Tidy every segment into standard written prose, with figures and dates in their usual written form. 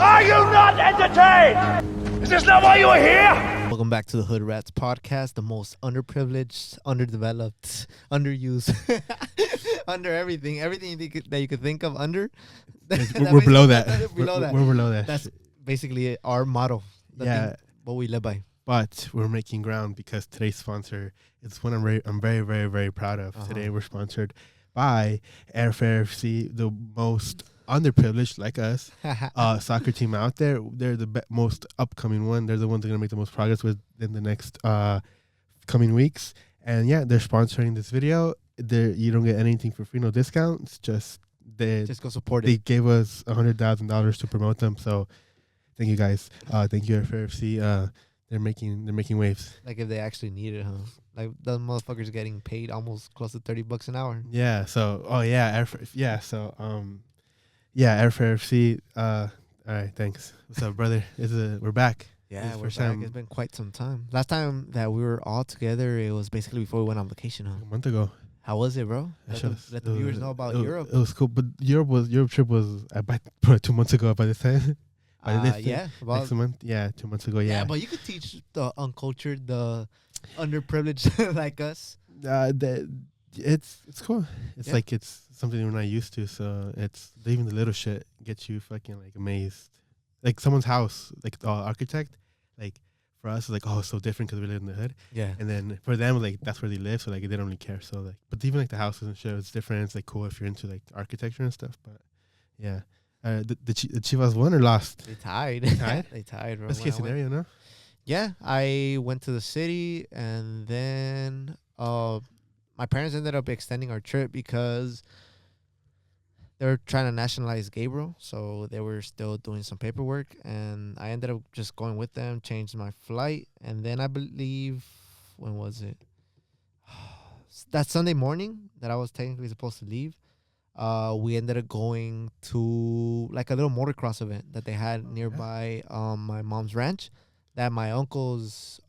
Are you not entertained? Is this not why you are here? Welcome back to the Hood Rats podcast, the most underprivileged, underdeveloped, underused, under everything that you could think of under. We're below that. Below that. We're below that. That's basically our motto. Yeah. What we live by. But we're making ground because today's sponsor is one I'm very, very, very proud of. Today we're sponsored by Airfare FC, the most underprivileged, like us, soccer team out there. They're the most upcoming one. They're the ones that are going to make the most progress within the next coming weeks. And yeah, they're sponsoring this video. You don't get anything for free, no discounts. Just go support it. They gave us $100,000 to promote them. So thank you guys. Thank you, Airfare FC. They're making waves. Like if they actually need it, huh? Like those motherfuckers getting paid almost close to $30 an hour. Yeah. So Airfare. Yeah. So Airfare FC. All right. Thanks. What's up, brother? We're back. Yeah, we're back. It's been quite some time. Last time that we were all together, it was basically before we went on vacation, huh? A month ago. How was it, bro? Let the viewers know about Europe. It was cool, but Europe trip was probably 2 months ago by this time. Next month. Yeah, 2 months ago. Yeah, but you could teach the uncultured, the underprivileged like us. It's cool. It's like it's something we're not used to. So it's even the little shit gets you fucking like amazed. Like someone's house, like the architect, like for us, it's like it's so different because we live in the hood. Yeah. And then for them, like that's where they live, so like they don't really care. So like, but even like the houses and shit, it's different. It's like cool if you're into like architecture and stuff. But yeah. The Chivas won or lost? They tied. They tied. Bro. Best case scenario, no? Yeah, I went to the city, and then my parents ended up extending our trip because they were trying to nationalize Gabriel, so they were still doing some paperwork, and I ended up just going with them, changed my flight, and then I believe, when was it? That Sunday morning that I was technically supposed to leave. We ended up going to like a little motocross event that they had nearby my mom's ranch. That my uncle's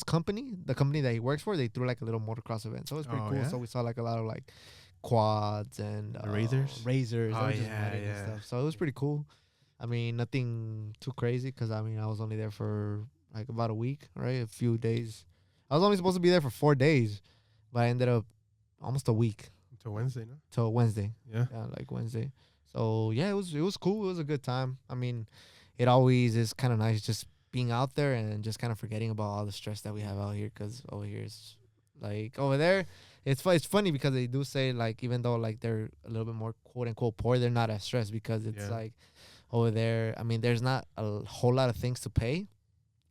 company, the company that he works for, they threw like a little motocross event. So it was pretty cool. Yeah? So we saw like a lot of like quads and razors. And stuff. So it was pretty cool. I mean, nothing too crazy because I was only there for like about a week, right? A few days. I was only supposed to be there for 4 days, but I ended up almost a week. Till Wednesday, no? Till Wednesday. Yeah, like Wednesday. So yeah, it was cool. It was a good time. I mean, it always is kind of nice just being out there and just kind of forgetting about all the stress that we have out here. Because over here it's like over there, it's funny because they do say like even though like they're a little bit more quote unquote poor, they're not as stressed because it's like over there. I mean, there's not a whole lot of things to pay,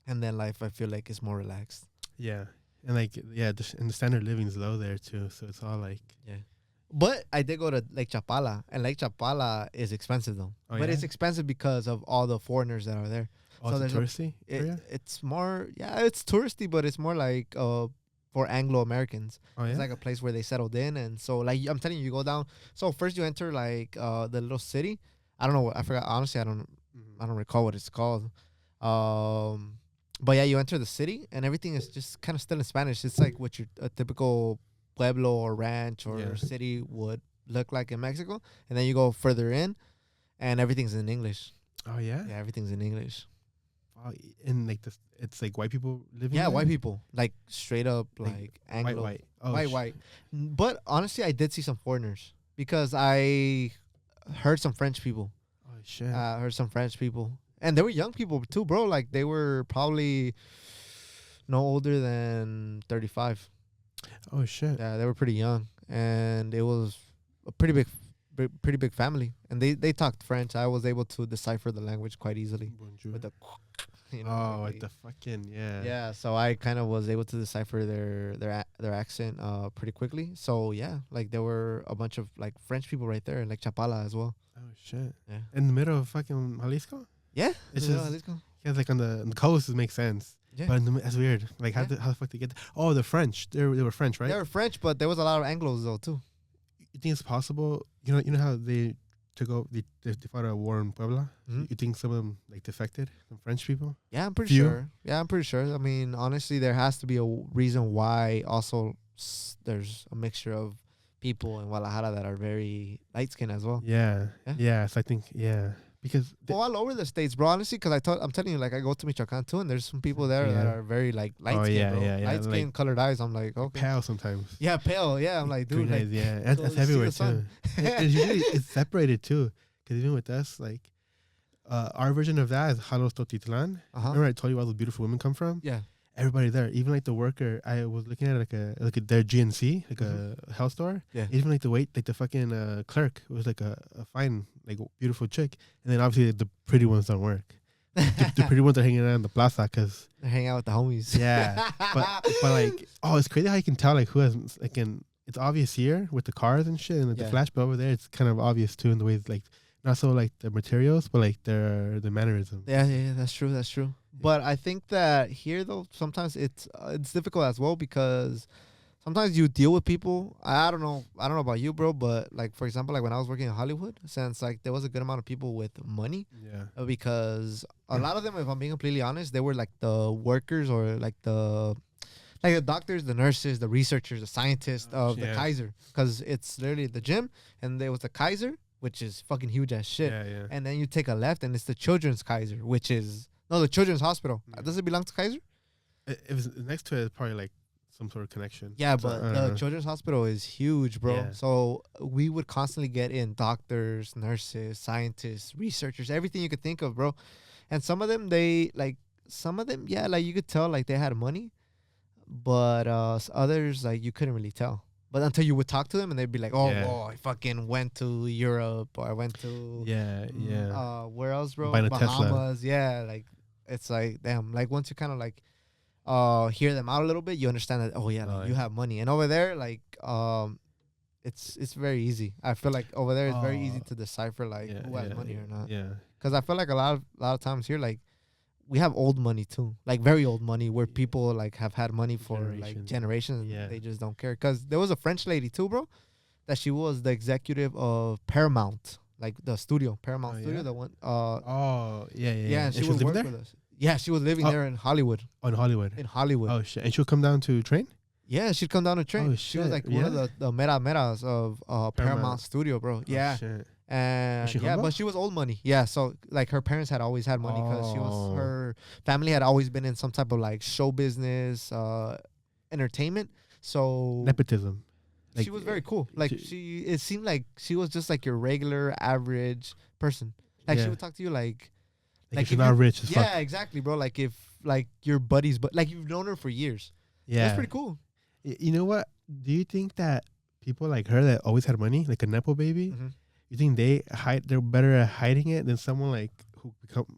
and then life I feel like is more relaxed. Yeah. And like, and the standard living is low there too. So it's all like, But I did go to Lake Chapala, and Lake Chapala is expensive though. It's expensive because of all the foreigners that are there. So there's touristy area? It's more, it's touristy, but it's more like for Anglo-Americans. It's like a place where they settled in, and so like I'm telling you, you go down. So first you enter like the little city. I don't know. I forgot. Honestly, I don't recall what it's called. But yeah, you enter the city, and everything is just kind of still in Spanish. It's like what a typical pueblo or ranch or city would look like in Mexico. And then you go further in, and everything's in English. Oh, yeah? Yeah, everything's in English. And like this, it's like white people living there? Yeah, white people. Like straight up like Anglo. White. Oh, white. But honestly, I did see some foreigners because I heard some French people. Oh, shit. I heard some French people. And they were young people too, bro. Like they were probably no older than 35. Oh shit! Yeah, they were pretty young, and it was a pretty big family. And they talked French. I was able to decipher the language quite easily. Bonjour. With the, with the fucking Yeah, so I kind of was able to decipher their accent pretty quickly. So yeah, like there were a bunch of like French people right there, like Chapala as well. Oh shit! Yeah, in the middle of fucking Jalisco. Yeah, it's just like on the coast. It makes sense. Yeah, but that's weird. Like how the fuck they get there? Oh, the French. They were French, right? They were French, but there was a lot of Anglos though too. You think it's possible? You know how they fought a war in Puebla. Mm-hmm. You think some of them like defected, some French people? Yeah, I'm pretty sure. Yeah, I'm pretty sure. I mean, honestly, there has to be a reason why. Also, there's a mixture of people in Guadalajara that are very light skinned as well. Yeah. Yeah. Yeah. So I think, because Well, all over the states, bro. Honestly, because I'm telling you, like I go to Michoacan too, and there's some people there that Yeah. are very like light Oh, skin, yeah, bro. yeah, yeah. Light skin, Like- colored eyes. I'm like, okay. pale sometimes. Yeah, pale. Yeah, I'm like, dude, Green like, eyes, yeah. go That's see everywhere the too. sun. It's usually it's separated too. Because even with us, like, our version of that is Jalos Totitlan. Remember I told you where all the beautiful women come from? Yeah. Everybody there, even like the worker. I was looking at like their GNC, like a health store. Yeah. Even like the fucking clerk was like a fine, like beautiful chick. And then obviously the pretty ones don't work. The pretty ones are hanging out in the plaza because They hang out with the homies. yeah. but like, oh, it's crazy how you can tell like who has like it's obvious here with the cars and shit, and like, Yeah. the flash, but over there it's kind of obvious too in the ways like not so like the materials, but like the mannerisms. Yeah, that's true. That's true. But I think that here though, sometimes it's difficult as well because sometimes you deal with people. I don't know about you, bro, but like for example, like when I was working in Hollywood, since like there was a good amount of people with money, Yeah. because a lot of them, if I'm being completely honest, they were like the workers or like the doctors, the nurses, the researchers, the scientists of the Yeah. Kaiser, because it's literally the gym, and there was the Kaiser, which is fucking huge as shit. Yeah. And then you take a left, and it's the Children's Kaiser, which is the Children's Hospital. Yeah. Does it belong to Kaiser? It was next to it, it's probably like some sort of connection. Yeah, So, but I don't the know. Children's Hospital is huge, bro. Yeah. So we would constantly get in doctors, nurses, scientists, researchers, everything you could think of, bro. And some of them, yeah, like you could tell, like they had money, but others, like you couldn't really tell. But until you would talk to them, and they'd be like, "Oh, Yeah. whoa, I fucking went to Europe, or I went to Yeah. where else, bro? Buying a Tesla. Bahamas." Yeah, like it's like damn. Like once you kind of like hear them out a little bit, you understand that. Oh yeah, like, you have money, and over there, like it's very easy. I feel like over there, it's very easy to decipher like who has money or not. Yeah. Because I feel like a lot of times here, like we have old money too, like very old money, where people like have had money for like generations, and Yeah. they just don't care. Because there was a French lady too, bro, that she was the executive of Paramount, like the studio, Paramount Studio, yeah? the one. Yeah. And she was would living work there with us. Yeah, she was living there in Hollywood. in Hollywood. In Hollywood. Oh shit! And she'll come down to train. Yeah, she'd come down to train. Oh, She was shit, like one of yeah? the meras of Paramount Studio, bro. Yeah. Oh, shit. And Was she yeah, humble? but she was old money. Yeah, so like her parents had always had money because Oh. her family had always been in some type of like show business, entertainment. So Nepotism. she was very cool. Like it seemed like she was just like your regular average person. Like she Yeah. would talk to you like Like if if you're not you- rich as yeah, fuck. exactly, bro. Like if like your buddies, but like you've known her for years. Yeah. That's pretty cool. You know what? Do you think that people like her that always had money, like a nepo baby, Mhm. you think they're better at hiding it than someone like who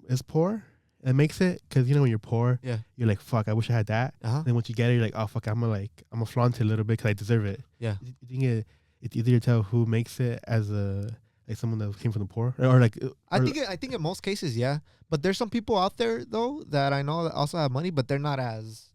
is poor and makes it? Because you know when you're poor, Yeah. you're like, fuck, I wish I had that. Then once you get it, you're like, oh fuck, I'm gonna flaunt it a little bit because I deserve it. Yeah. You think it's easier to tell who makes it as a like someone that came from the poor or like I think in most cases, yeah. But there's some people out there though that I know that also have money, but they're not as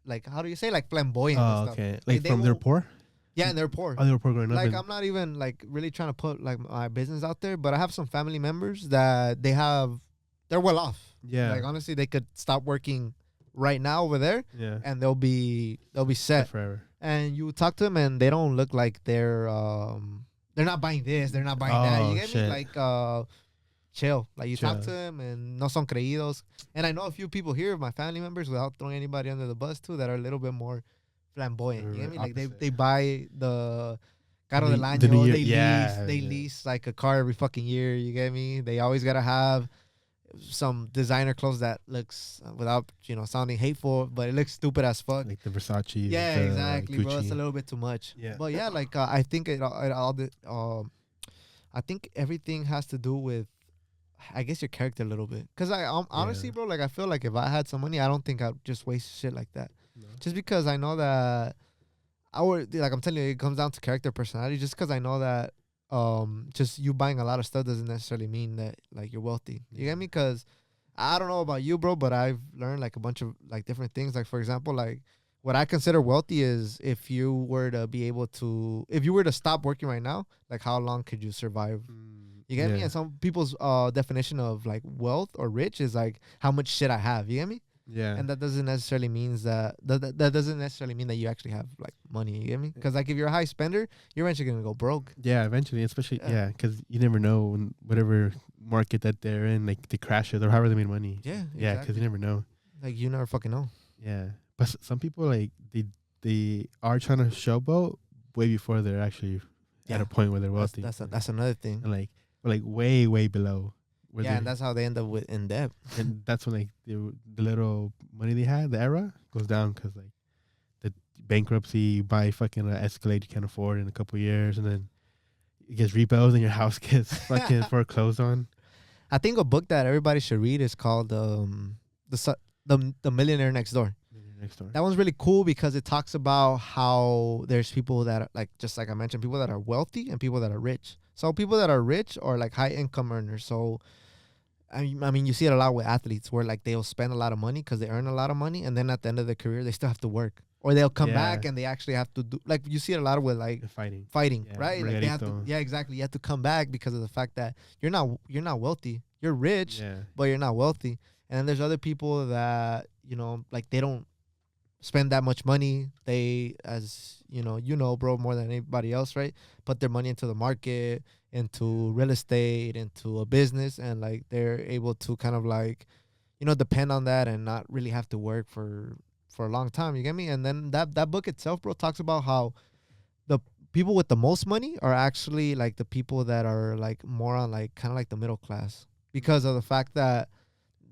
like how do you say, like flamboyant and oh stuff. okay, Like, like from they're poor. Yeah, and they're poor. Oh, they were poor growing up. Like and- I'm not even like really trying to put like my business out there, but I have some family members that they're well off. yeah, Like honestly, they could stop working right now over there, yeah, and they'll be set. forever. And you talk to them, and they don't look like they're not buying this, they're not buying that. Oh, You get me? shit. Like chill. Like you talk Chill. to them, and no son creídos. And I know a few people here, my family members, without throwing anybody under the bus too, that are a little bit more flamboyant. You get me? Like Opposite. they buy the carro The- del año. the new year- They yeah, they yeah. lease like a car every fucking year. You get me? They always gotta have some designer clothes that looks without sounding hateful, but it looks stupid as fuck. Like the Versace. Yeah, the exactly, bro. It's Gucci. a little bit too much. Yeah. But yeah, like I think I think everything has to do with, I guess, your character a little bit. Cause honestly, Yeah. bro, like I feel like if I had some money, I don't think I'd just waste shit like that. No. Just because I know that like I'm telling you, it comes down to character, personality. Just because I know that just you buying a lot of stuff doesn't necessarily mean that like you're wealthy. You get me? Cause I don't know about you, bro, but I've learned like a bunch of like different things. Like for example, like what I consider wealthy is if you were to stop working right now, like how long could you survive? You get me? Yeah. And some people's definition of like wealth or rich is like how much shit I have. You get me? Yeah. And that doesn't necessarily means that doesn't necessarily mean that you actually have like money. You get me? Because like if you're a high spender, you're eventually gonna go broke. Yeah, eventually, especially because you never know when whatever market that they're in, like they crash it or however they made money. Yeah, Yeah, because you never know. Like you never fucking know. Yeah, but some people like they are trying to showboat way before they're actually at a point where they're wealthy. That's another thing. And like way below. Yeah, and that's how they end up with in debt. And that's when like the little money they had, the era goes down because like the bankruptcy, you buy fucking Escalade you can't afford in a couple of years, and then it gets repoed and your house gets fucking foreclosed on. I think a book that everybody should read is called the Millionaire Next Door. That one's really cool because it talks about how there's people that are like, just like I mentioned, people that are wealthy and people that are rich. So people that are rich are like high income earners. So I mean, you see it a lot with athletes where like they'll spend a lot of money because they earn a lot of money, and then at the end of their career they still have to work, or they'll come back and they actually have to do, like you see it a lot with like fighting, right? Like they have to, exactly. You have to come back because of the fact that you're not wealthy, you're rich, but you're not wealthy. And then there's other people that like they don't spend that much money. They, as bro, more than anybody else, right? Put their money into the market, into real estate, into a business, and like they're able to kind of like, depend on that and not really have to work for a long time. You get me? And then that book itself, bro, talks about how the people with the most money are actually like the people that are like more on like kind of like the middle class, because of the fact that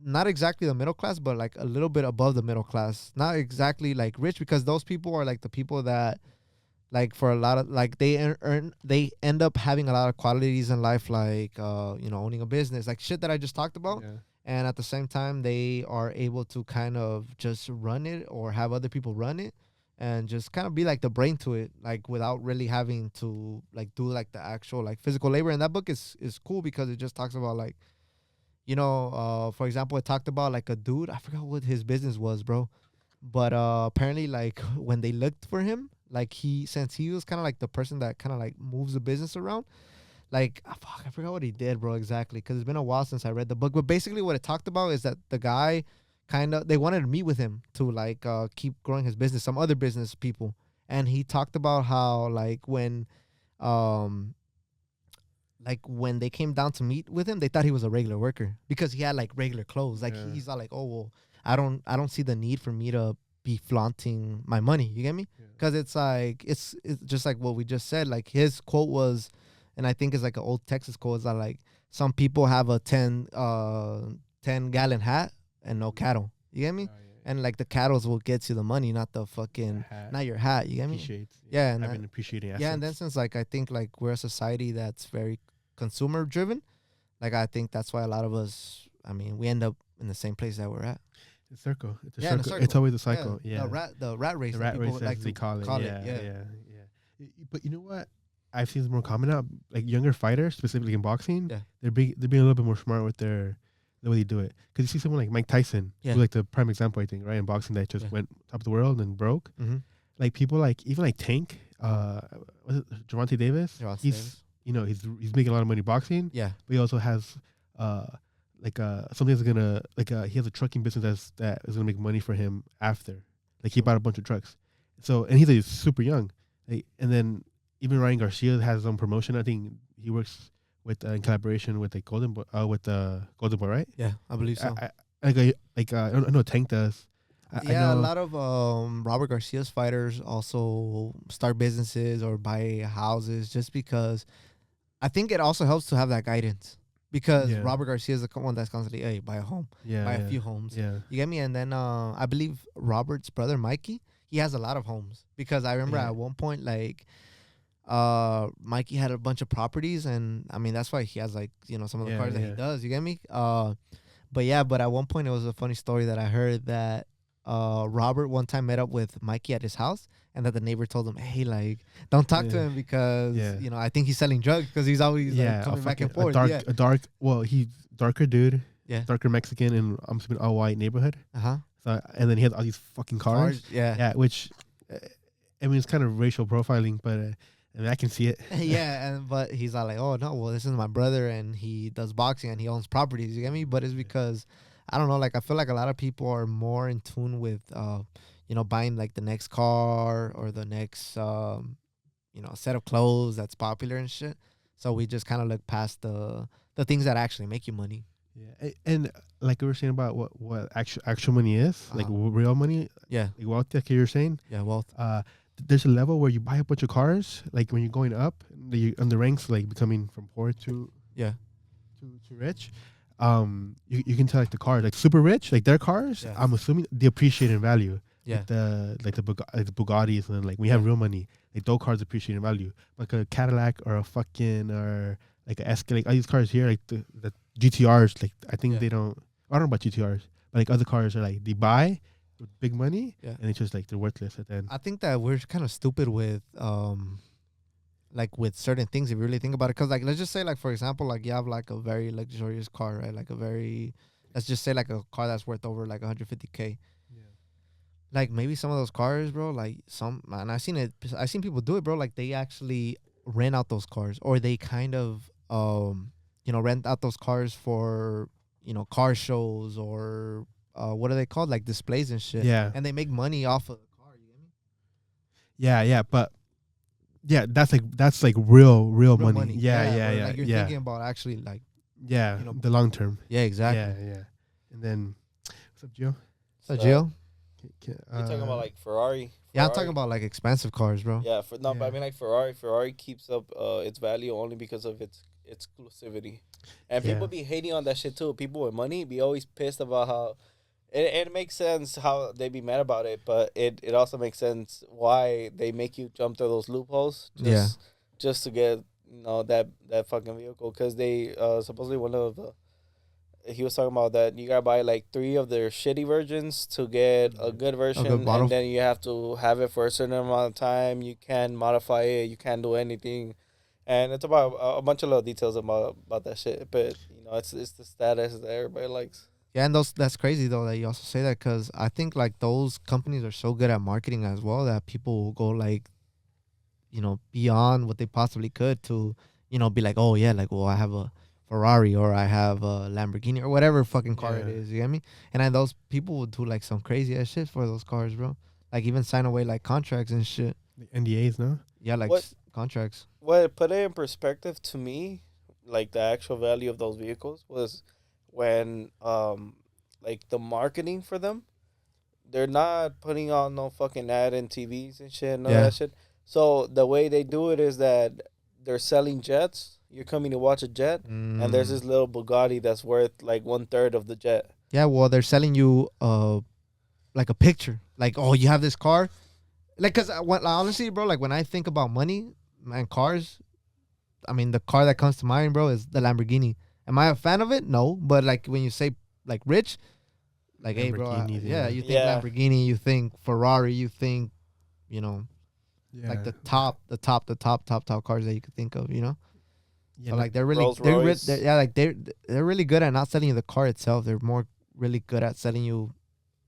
not exactly the middle class, but like a little bit above the middle class. Not exactly like rich, because those people are like the people that like for a lot of like they end up having a lot of qualities in life, like owning a business, like shit that I just talked about. And at the same time they are able to kind of just run it or have other people run it and just kind of be like the brain to it, like without really having to like do like the actual like physical labor. And that book is cool because it just talks about like, for example, it talked about like a dude, I forgot what his business was, bro. But apparently like when they looked for him, like since he was kind of like the person that kind of like moves the business around, like I forgot what he did, bro, exactly, because it's been a while since I read the book. But basically what it talked about is that the guy they wanted to meet with him to like keep growing his business, some other business people. And he talked about how like when they came down to meet with him, they thought he was a regular worker because he had like regular clothes. Like he's all like, oh well, I don't see the need for me to be flaunting my money. You get me? Because it's like it's just like what we just said. Like his quote was, and I think it's like an old Texas quote, is that like some people have a 10 gallon hat and no cattle. You get me? And like the cattle's what gets you the money, not the fucking not your hat. You get me? Yeah, and I've been appreciating assets. Yeah, and then since like I think like we're a society that's very consumer driven, like I think that's why a lot of us, I mean, we end up in the same place that we're at. The circle. It's a circle. It's always a cycle. Yeah. The rat race. The rat race, like they call it. Yeah. But you know what? I've seen this more common now. Like younger fighters, specifically in boxing, they're being a little bit more smart with the way they do it. Because you see someone like Mike Tyson, who's like the prime example, I think, right, in boxing, that just went top of the world and broke. Mm-hmm. Like people like even like Tank, was it Gervonta Davis? He's making a lot of money boxing. Yeah, but he also has something that's gonna he has a trucking business that is gonna make money for him after. Like he bought a bunch of trucks. So and he's like super young. Like, and then even Ryan Garcia has his own promotion. I think he works with in collaboration with like Golden Boy, right? Yeah, I believe so. I know Tank does. I know a lot of Robert Garcia's fighters also start businesses or buy houses just because I think it also helps to have that guidance. Because Robert Garcia is the one that's constantly, hey, buy a home, buy a few homes. Yeah. You get me? And then I believe Robert's brother, Mikey, he has a lot of homes. Because I remember at one point, like, Mikey had a bunch of properties. And, I mean, that's why he has, like, some of the cars that he does. You get me? But at one point, it was a funny story that I heard that Robert one time met up with Mikey at his house. And that the neighbor told him, hey, like, don't talk to him because, I think he's selling drugs because he's always like, coming back and forth. He's darker dude, darker Mexican in an all white neighborhood. So, and then he has all these fucking cars. Which, I mean, it's kind of racial profiling, but I mean, I can see it. But he's all like, oh, no, well, this is my brother and he does boxing and he owns properties. You get me? But it's because I don't know. Like I feel like a lot of people are more in tune with, buying like the next car or the next, set of clothes that's popular and shit. So we just kind of look past the things that actually make you money. Yeah, and like we were saying about what actual money is, like real money. Yeah. Like wealth, like you were saying. Yeah, wealth. There's a level where you buy a bunch of cars, like when you're going up, on the ranks, like becoming from poor to to rich. You can tell like the cars, like super rich, like their cars. Yeah. I'm assuming they appreciate in value. Yeah. Like the Bugattis, and then like we have real money, like those cars appreciate in value. Like a Cadillac or a fucking or like a Escalade, all these cars here, like the GTRs, like I think they don't. I don't know about GTRs, but like other cars are like they buy with big money, and it's just like they're worthless at the end. I think that we're kind of stupid with like with certain things if you really think about it. Because like let's just say like for example like you have like a very luxurious car, right? Like a very, let's just say like a car that's worth over like 150K. Like maybe some of those cars, bro, like and I've seen people do it, bro. Like they actually rent out those cars, or they kind of rent out those cars for car shows, or what are they called, like displays and shit. Yeah, and they make money off of the car. You get me? Yeah, but that's like real money. Yeah. Like you're thinking about actually like the long term. Yeah, exactly. Yeah. And then what's up, Gio? So Gio? You're talking about like Ferrari. Yeah, I'm talking about like expensive cars, bro. Yeah, but I mean like Ferrari. Ferrari keeps up its value only because of its exclusivity, and people be hating on that shit too. People with money be always pissed about how it makes sense how they be mad about it, but it also makes sense why they make you jump through those loopholes just to get that fucking vehicle, because they supposedly one of the. He was talking about that you gotta buy like 3 of their shitty versions to get a good version, and then you have to have it for a certain amount of time. You can't modify it. You can't do anything, and it's about a bunch of little details about that shit. But it's the status that everybody likes. Yeah, and that's crazy though that you also say that, because I think like those companies are so good at marketing as well that people will go like, beyond what they possibly could to, be like, oh yeah, like, well, I have a Ferrari or I have a Lamborghini or whatever fucking car it is. You get me? And then those people would do like some crazy ass shit for those cars, bro. Like even sign away like contracts and shit. Like NDAs, no? Yeah, like contracts. What put it in perspective to me, like the actual value of those vehicles was when like the marketing for them, they're not putting on no fucking ad in TVs and shit, none of that shit. So the way they do it is that they're selling jets. You're coming to watch a jet, and there's this little Bugatti that's worth like 1/3 of the jet. Yeah, well, they're selling you like a picture, like, oh, you have this car, like, cause honestly, bro, like when I think about money and cars, I mean the car that comes to mind, bro, is the Lamborghini. Am I a fan of it? No, but like when you say like rich, like hey, bro, you think Lamborghini, you think Ferrari, you think, like the top cars that you could think of, So like they're really they're really good at not selling you the car itself. They're more really good at selling you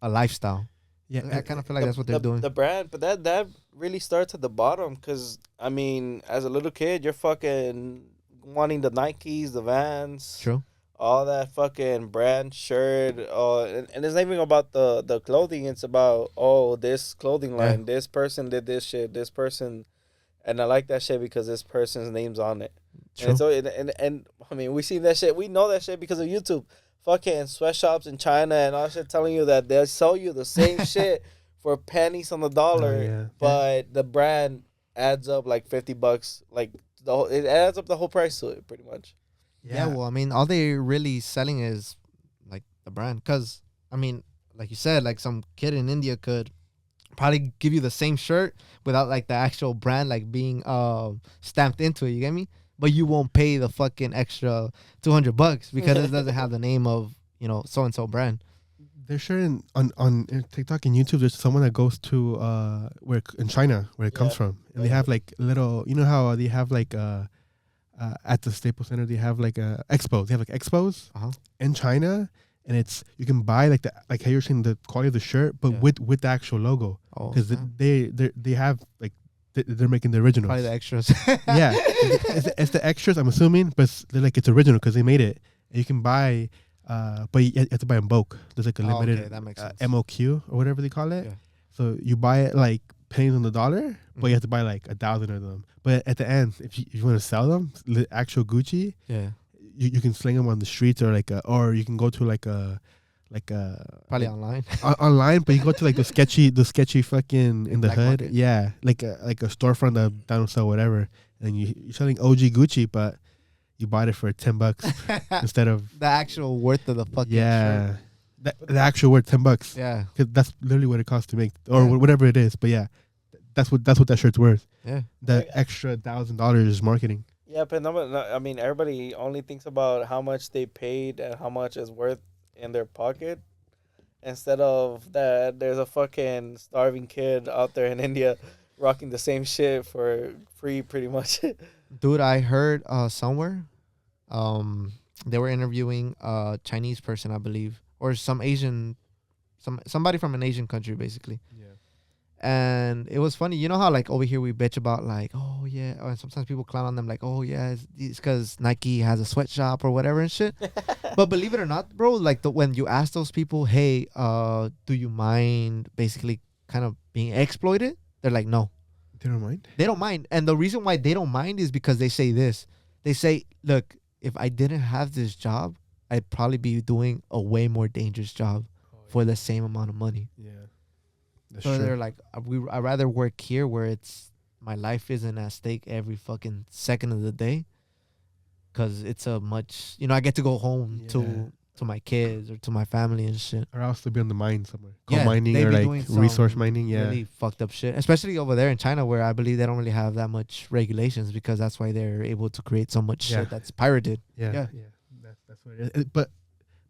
a lifestyle. Yeah, I kind of feel like that's what they're doing. The brand, but that really starts at the bottom, because I mean, as a little kid, you're fucking wanting the Nikes, the Vans, true, all that fucking brand shirt. And it's not even about the clothing. It's about this clothing line. This person did this shit. This person, and I like that shit because this person's name's on it. True. And so and I mean, we see that shit. We know that shit because of YouTube. Fucking sweatshops in China and all shit telling you that they'll sell you the same shit for pennies on the dollar, but the brand adds up like $50. Like it adds up the whole price to it, pretty much. Yeah, well, I mean, all they're really selling is like the brand. Because I mean, like you said, like some kid in India could probably give you the same shirt without like the actual brand like being stamped into it. You get me? But you won't pay the fucking extra $200 because it doesn't have the name of so and so brand. There's sure on TikTok and YouTube, there's someone that goes to where in China where it comes from, and they have like little, how they have like at the Staples Center they have like expos. They have like expos in China, and it's you can buy like how you're saying the quality of the shirt, but with the actual logo, because they have like. They're making the originals. Probably the extras. Yeah, it's the extras. I'm assuming, but they're like it's original because they made it. And you can buy But you have to buy in bulk. There's like a Oh, limited okay, that makes sense. MOQ or whatever they call it. Yeah. So you buy it like pennies on the dollar, but Mhm. you have to buy like 1,000 of them. But at the end, if you want to sell them, actual Gucci, Yeah. you can sling them on the streets or you can go to like a Probably like, online. online, but you go to like the sketchy fucking in the Black hood, market. yeah, like a storefront that don't sell whatever, and you're selling OG Gucci, but you bought it for $10 instead of The actual worth of the fucking yeah, shirt. the actual word $10. Yeah. Cause that's literally what it costs to make, or Yeah. whatever it is. But yeah, that's what that shirt's worth. Yeah. The extra $1,000 is marketing. Yeah, but I mean, everybody only thinks about how much they paid and how much is worth in their pocket. Instead of that, there's a fucking starving kid out there in India rocking the same shit for free, pretty much. Dude, I heard somewhere they were interviewing a Chinese person, I believe, or some Asian somebody from an Asian country basically. Yeah. And it was funny. You know how like over here we bitch about like, oh yeah, and sometimes people clown on them like, oh yeah, it's because Nike has a sweatshop or whatever and shit. But believe it or not, bro, like when you ask those people, hey, do you mind basically kind of being exploited? They're like, no, They don't mind. they don't mind. And the reason why they don't mind is because they say this. They say, look, if I didn't have this job, I'd probably be doing a way more dangerous job for the same amount of money. Yeah. That's So true. they're like, I'd rather work here where it's my life isn't at stake every fucking second of the day, because it's a much, I get to go home to my kids or to my family and shit. Or else they'll be on the mine somewhere. Coal Yeah, mining they or be like doing some resource mining. Yeah. Really fucked up shit, especially over there in China, where I believe they don't really have that much regulations, because that's why they're able to create so much Yeah. shit that's pirated. Yeah. Yeah. That's what it is. But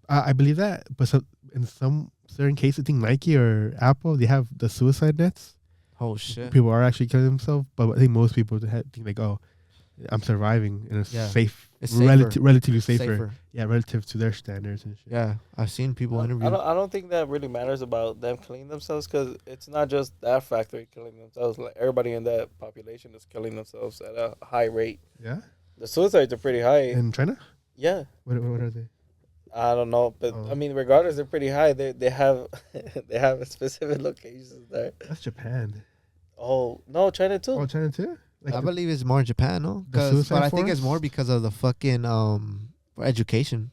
I believe that. But in some certain cases, I think Nike or Apple, they have the suicide nets. Oh shit. People are actually killing themselves. But I think most people think like, oh, I'm surviving and it's Yeah. safe. It's safer. Relatively safer. Yeah, relative to their standards and shit. Yeah, I've seen people interview. I don't think that really matters about them killing themselves, because it's not just that factory killing themselves. Like, everybody in that population is killing themselves at a high rate. Yeah. The suicides are pretty high. In China? Yeah. What are they? I don't know, but Oh. I mean, regardless, they're pretty high. They have they have specific locations there. That's Japan. Oh no, China too. Oh, China too? Like I believe it's more in Japan, no? the suicide But I think it's forest? more because of the fucking for education.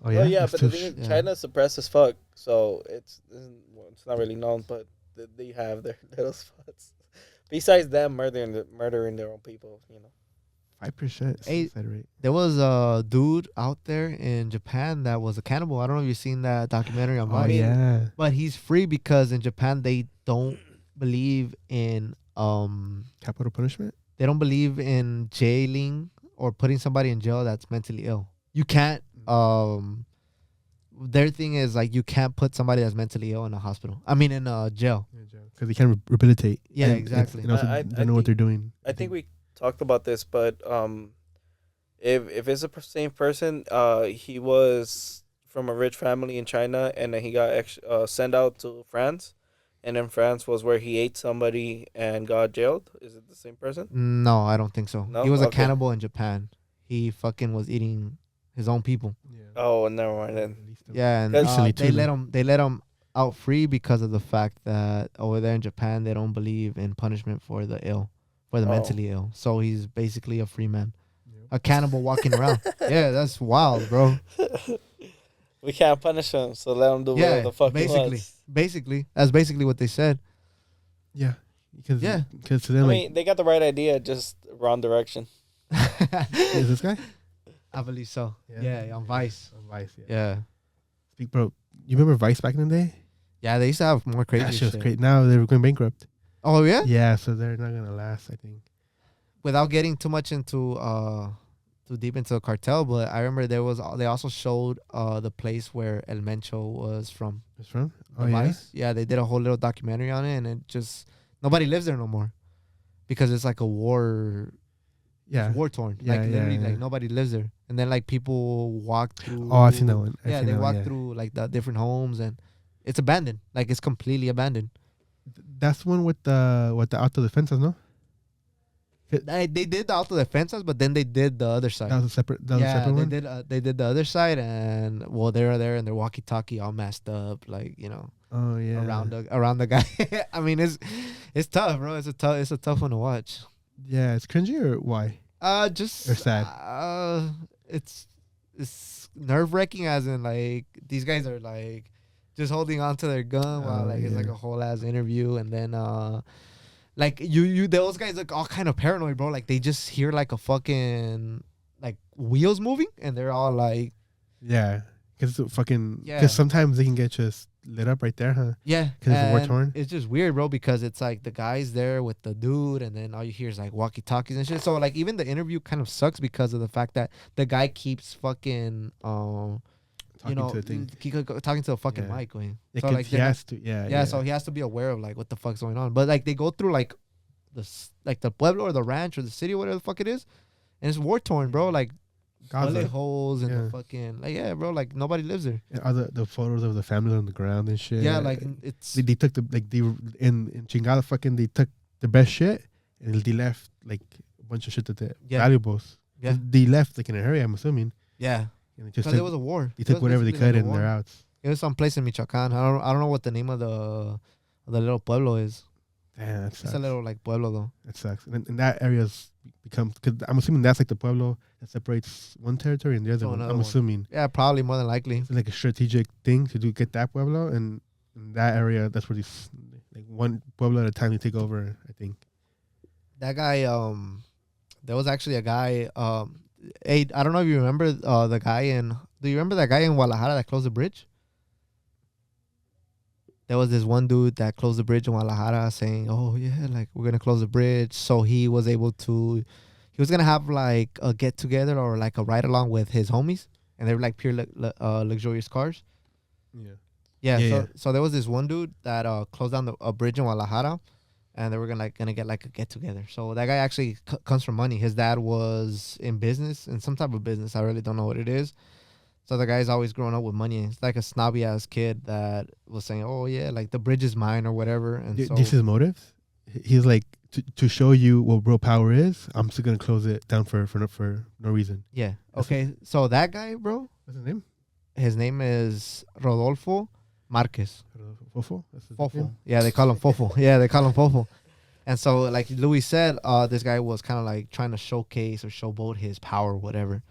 oh yeah. Oh yeah, It's but too the thing is, Yeah. China's suppressed as fuck, so it's not really known, but they have their little spots. Besides them murdering their own people, 5% Hey, suicide rate. There was a dude out there in Japan that was a cannibal. I don't know if you've seen that documentary on Oh Vice. yeah. But he's free because in Japan they don't believe in Capital punishment. they don't believe in jailing or putting somebody in jail that's mentally ill. You can't their thing is like you can't put somebody that's mentally ill in a hospital. I mean in a jail. Because they can't rehabilitate. Yeah, And exactly. And also I they know what they're doing. I think we talked about this, but if it's the same person, he was from a rich family in China, and then he got sent out to France, and then France was where he ate somebody and got jailed. Is it the same person? No, I don't think so. No? He was a Okay. cannibal in Japan. He fucking was eating his own people. Yeah. Oh, never mind then. Yeah, and Recently they too, let man. him out free because of the fact that over there in Japan they don't believe in punishment for the ill, for the Oh. mentally ill. So he's basically a free man, Yeah. a cannibal walking around. Yeah, that's wild, bro. We can't punish him, so let him do Yeah, whatever the fuck he basically, wants. basically, that's basically what they said. Yeah. Because Yeah. to I them, like, mean, they got the right idea, just wrong direction. is this guy? I believe so. Yeah. Yeah, on Vice. On Vice, yeah. Yeah, Speak, bro. You remember Vice back in the day? yeah. They used to have more crazy That shit shit. was great. Now they're going bankrupt. Oh yeah. Yeah, so they're not gonna last, I think. Without getting too much into too deep into the cartel, but I remember they also showed the place where El Mencho was from. It's from? The Oh yeah. Vice. Yeah, they did a whole little documentary on it, and it just nobody lives there no more because it's like a war. Yeah. War torn. Yeah, like literally, yeah. like nobody lives there, and then like people walk through. Oh, I've seen that one. I've Yeah, seen they that one, walk through like the different homes, and it's abandoned. Like it's completely abandoned. That's the one with the auto defenses, no? They did the auto defensas, but then they did the other side. That was a separate. That was a Yeah, separate one. they did the other side, and well, they were there and their walkie-talkie all messed up, like Oh yeah. around the guy. I mean, it's tough, bro. It's a tough one to watch. Yeah, it's cringy or why? Just Or sad. It's nerve wracking, as in like these guys are like just holding on to their gun while like it's like yeah. a whole ass interview, and then like you those guys look all kind of paranoid, bro. Like they just hear like a fucking like wheels moving, and they're all like, Yeah, because fucking. Yeah. Because sometimes they can get just lit up right there, huh? yeah, 'Cause it's war and torn? it's just weird, bro, because it's like the guys there with the dude, and then all you hear is like walkie talkies and shit. So like even the interview kind of sucks because of the fact that the guy keeps fucking Talking to the thing. talking to the fucking Yeah. mic, going. Yeah, So 'cause like he they're not- has to. Yeah. yeah, so he has to be aware of like what the fuck's going on. But like they go through like the pueblo or the ranch or the city, whatever the fuck it is, and it's war torn, bro. Like bullet Gaza. holes and Yeah. the fucking bro. Like nobody lives there. And other the photos of the family on the ground and shit. Yeah, like it's they took the like they were in Chingala fucking they took the best shit and they left like a bunch of shit that they valuables. Yeah. They left like in a hurry, I'm assuming. yeah. And they just Because took, it was a war. they It took was whatever they basically could like a and they're war. out. It was someplace in Michoacan. I don't know what the name of the little pueblo is. Damn, that It's sucks. a little like pueblo though. That sucks. And that area's becomes because I'm assuming that's like the pueblo that separates one territory and the other From one. another I'm one. assuming Yeah, probably more than likely. it's like a strategic thing to get that pueblo and in that area. That's where these like one pueblo at a time they take over. I think. That guy, there was actually a guy, hey, I don't know if you remember the guy do you remember that guy in Guadalajara that closed the bridge? There was this one dude that closed the bridge in Guadalajara saying, oh yeah, like we're going to close the bridge. So he was able to, he was going to have like a get together or like a ride along with his homies. And they were like pure luxurious cars. Yeah. Yeah, so there was this one dude that closed down a bridge in Guadalajara, and they were gonna get like a get together. So that guy actually comes from money. His dad was in business, in some type of business. I really don't know what it is. So the guy's always growing up with money. It's like a snobby ass kid that was saying, "Oh yeah, like the bridge is mine" or whatever. And so This is motives. He's like to show you what real power is. I'm still gonna close it down for no reason. yeah, That's okay. So that guy, bro, What's his name? his name is Rodolfo Marquez. Fofo. That's his Fofo. name? Yeah, they call him Fofo. Yeah, they call him Fofo. And so, like Louis said, this guy was kind of like trying to showcase or showboat his power, or whatever.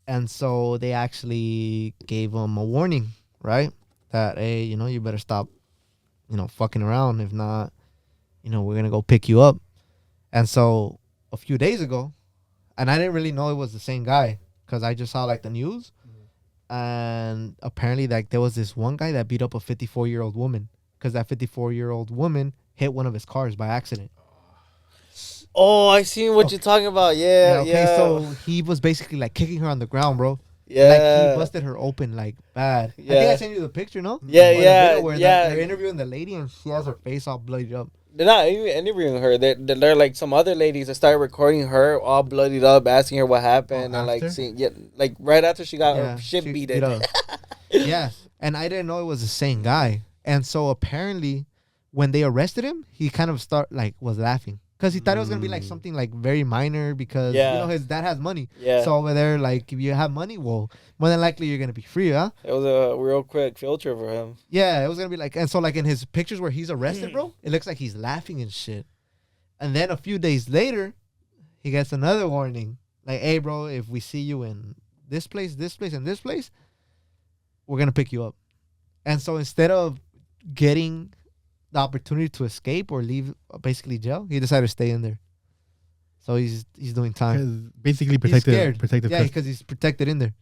And so they actually gave him a warning, right? That, hey, you better stop, fucking around. If not, we're going to go pick you up. And so a few days ago, and I didn't really know it was the same guy because I just saw like the news. And apparently, like, there was this one guy that beat up a 54-year-old woman because that 54-year-old woman hit one of his cars by accident. Oh, I seen what you're talking about. Yeah, okay, yeah. so he was basically like kicking her on the ground, bro. Yeah. Like he busted her open like bad. I think I Yeah. sent you the picture, no? Yeah, Or the yeah, video where yeah. they're interviewing the lady and she has her face all bloodied up. They're not even interviewing her. They're like some other ladies that started recording her all bloodied up, asking her what happened, and like after? seeing like right after she got Yeah, her shit she beat beat in. up. Yeah, and I didn't know it was the same guy. And so apparently, when they arrested him, he kind of was laughing because he thought it was gonna be like something like very minor because his dad has money. Yeah. So over there, like if you have money, well, more than likely you're gonna be free, huh? It was a real quick filter for him. Yeah, it was gonna be like, and so like in his pictures where he's arrested, bro, it looks like he's laughing and shit. And then a few days later, he gets another warning, like, "Hey, bro, if we see you in this place, and this place, we're gonna pick you up." And so instead of getting the opportunity to escape or leave, basically jail, he decided to stay in there. So he's doing time. 'Cause basically He's scared. protective. Yeah, because he's protected in there.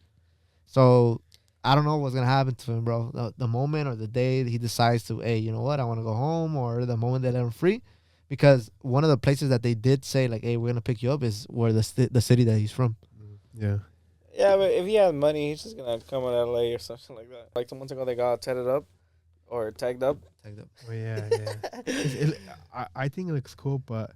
So I don't know what's gonna happen to him, bro. The moment or the day that he decides to, hey, you know what, I want to go home, or the moment they let him free, because one of the places that they did say like, hey, we're gonna pick you up is where the city that he's from. Yeah. Yeah, but if he has money, he's just gonna come in LA or something like that. Like 2 months ago, they got tatted up or tagged up. Oh, yeah. I think it looks cool, but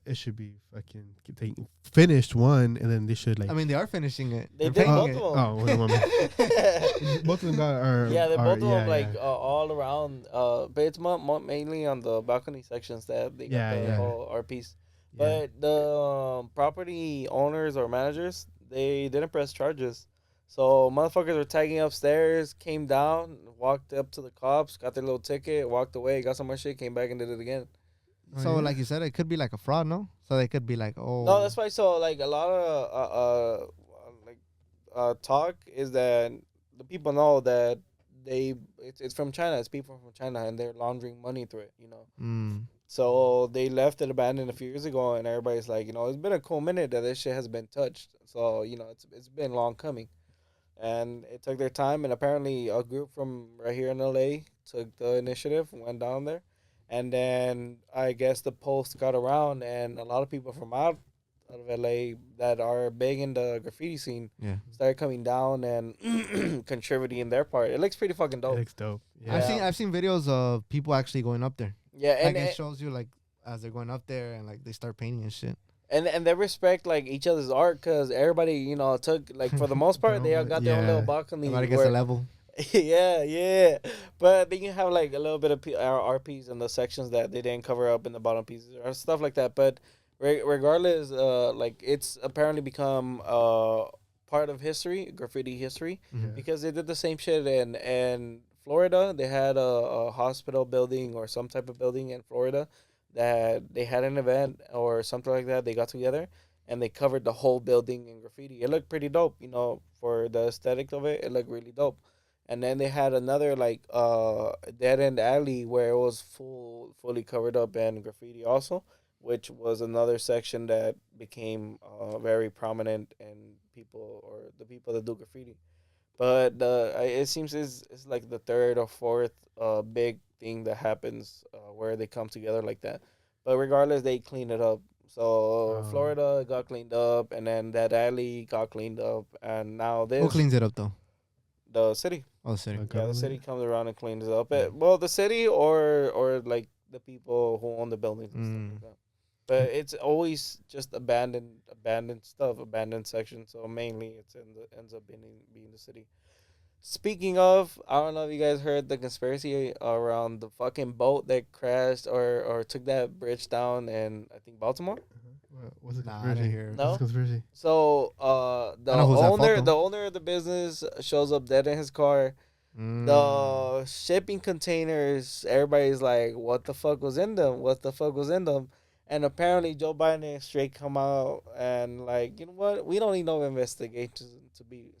it should be fucking finished one, and then they should like. I mean, they are finishing it. They They're did painting both it. of them. Both of them are. Yeah, they both of them yeah. like all around. But it's mainly on the balcony sections that they got Yeah, the yeah. whole art piece. But the property owners or managers, they didn't press charges. So motherfuckers were tagging upstairs, came down, walked up to the cops, got their little ticket, walked away, got some more shit, came back and did it again. So like you said, it could be like a fraud, no? So they could be like, oh. No, that's why. So like a lot of talk is that the people know that it's from China. It's people from China and they're laundering money through it. So they left it abandoned a few years ago, and everybody's like, it's been a cool minute that this shit has been touched. So it's been long coming, and it took their time. And apparently, a group from right here in LA took the initiative, went down there, and then I guess the post got around, and a lot of people from out of LA that are big in the graffiti scene started coming down and contributing their part. It looks pretty fucking dope. It looks dope. Yeah. I've seen videos of people actually going up there. Yeah, and it shows you like as they're going up there and like they start painting and shit. And they respect like each other's art because everybody took like for the most part they all got their own little balcony. Everybody gets a level. yeah, but then you have like a little bit of RPs in the sections that they didn't cover up in the bottom pieces or stuff like that. But regardless, like it's apparently become part of history, graffiti history, because they did the same shit in Florida. They had a hospital building or some type of building in Florida that they had an event or something like that. They got together and they covered the whole building in graffiti. It looked pretty dope, for the aesthetic of it. It looked really dope. And then they had another like dead end alley where it was fully covered up in graffiti also, which was another section that became very prominent in the people that do graffiti. But it seems it's like the third or fourth big thing that happens where they come together like that. But regardless, they clean it up. So Florida got cleaned up, and then that alley got cleaned up, and now this. Who cleans it up though? The city. Oh, the city. Yeah, the city comes around and cleans it up. Well, the city or like the people who own the buildings and stuff like that. But it's always just abandoned stuff, abandoned sections. So mainly ends up being the city. Speaking of, I don't know if you guys heard the conspiracy around the fucking boat that crashed or took that bridge down in I think Baltimore. What's a Nah, I didn't hear. No? Conspiracy? So the owner of the business shows up dead in his car. The shipping containers, everybody's like, what the fuck was in them? What the fuck was in them? And apparently Joe Biden straight come out and like, you know what? We don't need no investigation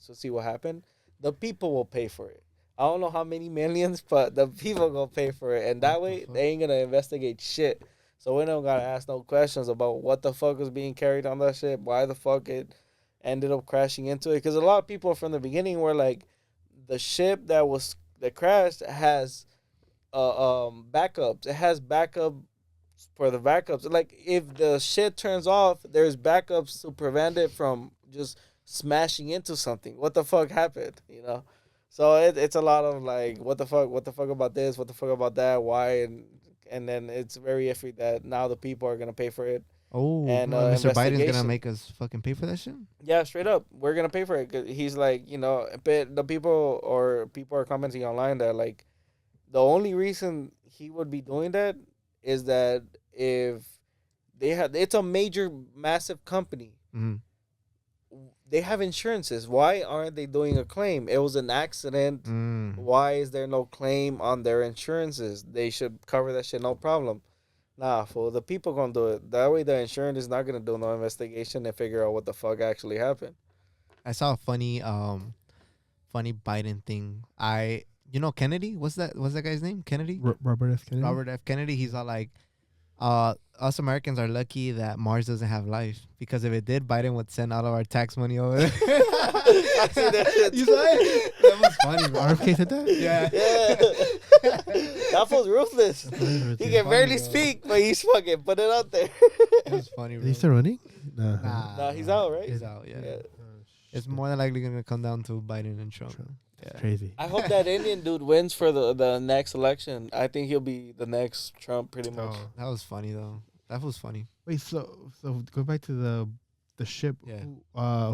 to see what happened. The people will pay for it. I don't know how many millions, but the people gonna pay for it. And that way they ain't gonna investigate shit. So we don't gotta ask no questions about what the fuck was being carried on that ship, why the fuck it ended up crashing into it. Because a lot of people from the beginning were like, the ship that crashed has backups. It has backup for the backups. Like if the shit turns off, there's backups to prevent it from just smashing into something. What the fuck happened? So it's a lot of like, what the fuck about this? What the fuck about that? Why? And then it's very iffy that now the people are gonna pay for it. Oh, and Mr. Biden's gonna make us fucking pay for that shit? Yeah, straight up, we're gonna pay for it. 'Cause he's like, but the people are commenting online that like, the only reason he would be doing that is that if it's a major, massive company. Mm-hmm. They have insurances. Why aren't they doing a claim? It was an accident. Why is there no claim on their insurances? They should cover that shit, no problem. Nah, fool. The people gonna do it. That way the insurance is not gonna do no investigation and figure out what the fuck actually happened. I saw a funny Biden thing. Kennedy? What's that guy's name? Kennedy? Robert F. Kennedy. Robert F. Kennedy. He's all like, us Americans are lucky that Mars doesn't have life, because if it did, Biden would send all of our tax money over there. I see that shit. You saw it? That was funny, bro. RFK said that? Yeah. That fool's ruthless. He can barely speak, but he's fucking put it out there. It was funny, bro. Is he still running? Nah, he's out, right? He's out, yeah. It's more than likely going to come down to Biden and Trump. Yeah. Crazy. I hope that Indian dude wins for the next election. I think he'll be the next Trump, pretty much. That was funny, though. That was funny. Wait, so go back to the ship. Yeah.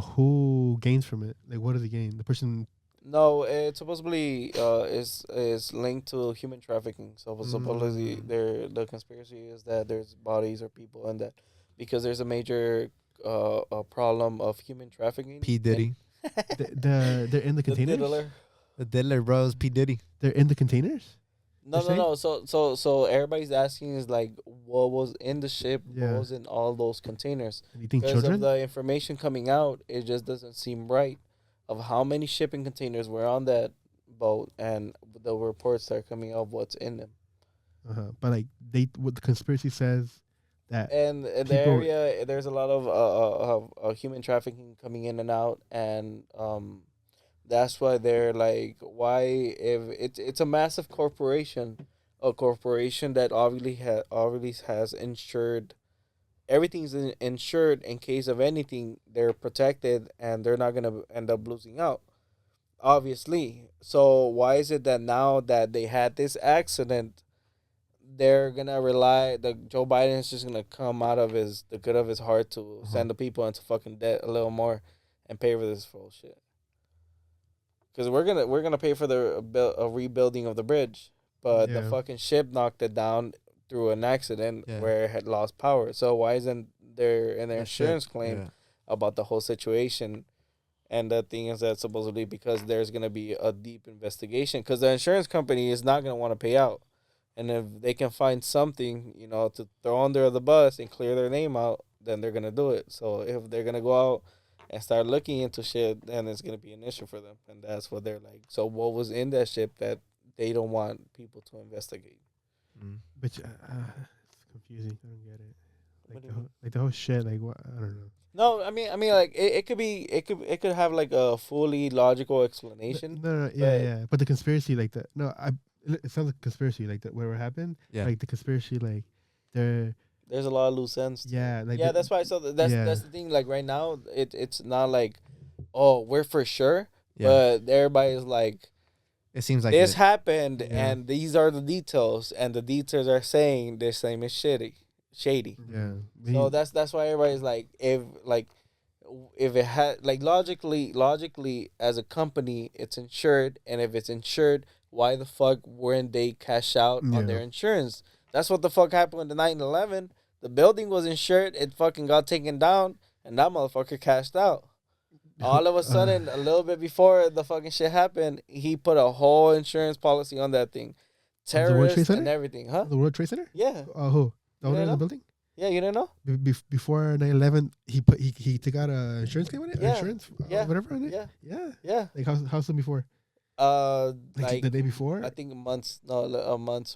Who gains from it? Like, what does he gain? The person. No, it supposedly is linked to human trafficking. So supposedly the conspiracy is that there's bodies or people and that because there's a major a problem of human trafficking. P Diddy, They're in the The containers. diddler. the diddler bros. P Diddy. They're in the containers. No, You're no, no. So everybody's asking is like, what was in the ship? Yeah. What was in all those containers? And you think Because of children? the information coming out, it just doesn't seem right. Of how many shipping containers were on that boat and the reports that are coming out of what's in them. But like what the conspiracy says that And in the people- area, there's a lot of human trafficking coming in and out, and that's why they're like, why if it's a massive corporation, a corporation that obviously has insured, everything's insured in case of anything, they're protected and they're not gonna end up losing out, obviously. So why is it that now that they had this accident, they're gonna rely that Joe Biden is just gonna come out of the good of his heart to send the people into fucking debt a little more and pay for this bullshit? Because we're gonna pay for the rebuilding of the bridge, but the Yeah. fucking ship knocked it down through an accident Yeah. where it had lost power. So why isn't there in their That shit, insurance claim yeah. about the whole situation? And the thing is that supposedly because there's gonna be a deep investigation, because the insurance company is not gonna want to pay out. And if they can find something, to throw under the bus and clear their name out, then they're gonna do it. So if they're gonna go out and start looking into shit, then it's gonna be an issue for them, and that's what they're like. So what was in that ship that they don't want people to investigate? But it's confusing. I don't get it. What Like do you mean? the whole shit. Like what? I don't know. No, I mean, like it could have like a fully logical explanation. No, yeah. But the conspiracy, like that. No, it sounds like a conspiracy, like that. Where it happened, Yeah. like the conspiracy, like they're There's a lot of loose ends. yeah, like Yeah, the- that's why. So that's the thing. Like right now, it's not like, oh, we're for sure, Yeah. but everybody's like, It seems like this it. happened, Yeah. and these are the details, and the details are saying this thing is shady. yeah. So that's why everybody's like, if it had like logically as a company, it's insured, and if it's insured, why the fuck weren't they cash out Yeah. on their insurance? That's what the fuck happened with the 9/11. The building was insured, it fucking got taken down, and that motherfucker cashed out. All of a sudden, a little bit before the fucking shit happened, he put a whole insurance policy on that thing. The World Trade Terrorists Center? and everything, huh? the World Trade Center. Yeah. Who? The You owner of know? the building. Yeah, you didn't know? Before 9/11, he took out a insurance claim on it. Yeah. Insurance, Yeah. whatever on it. Yeah. Yeah. Yeah. Like how soon before? Like the day before. I think months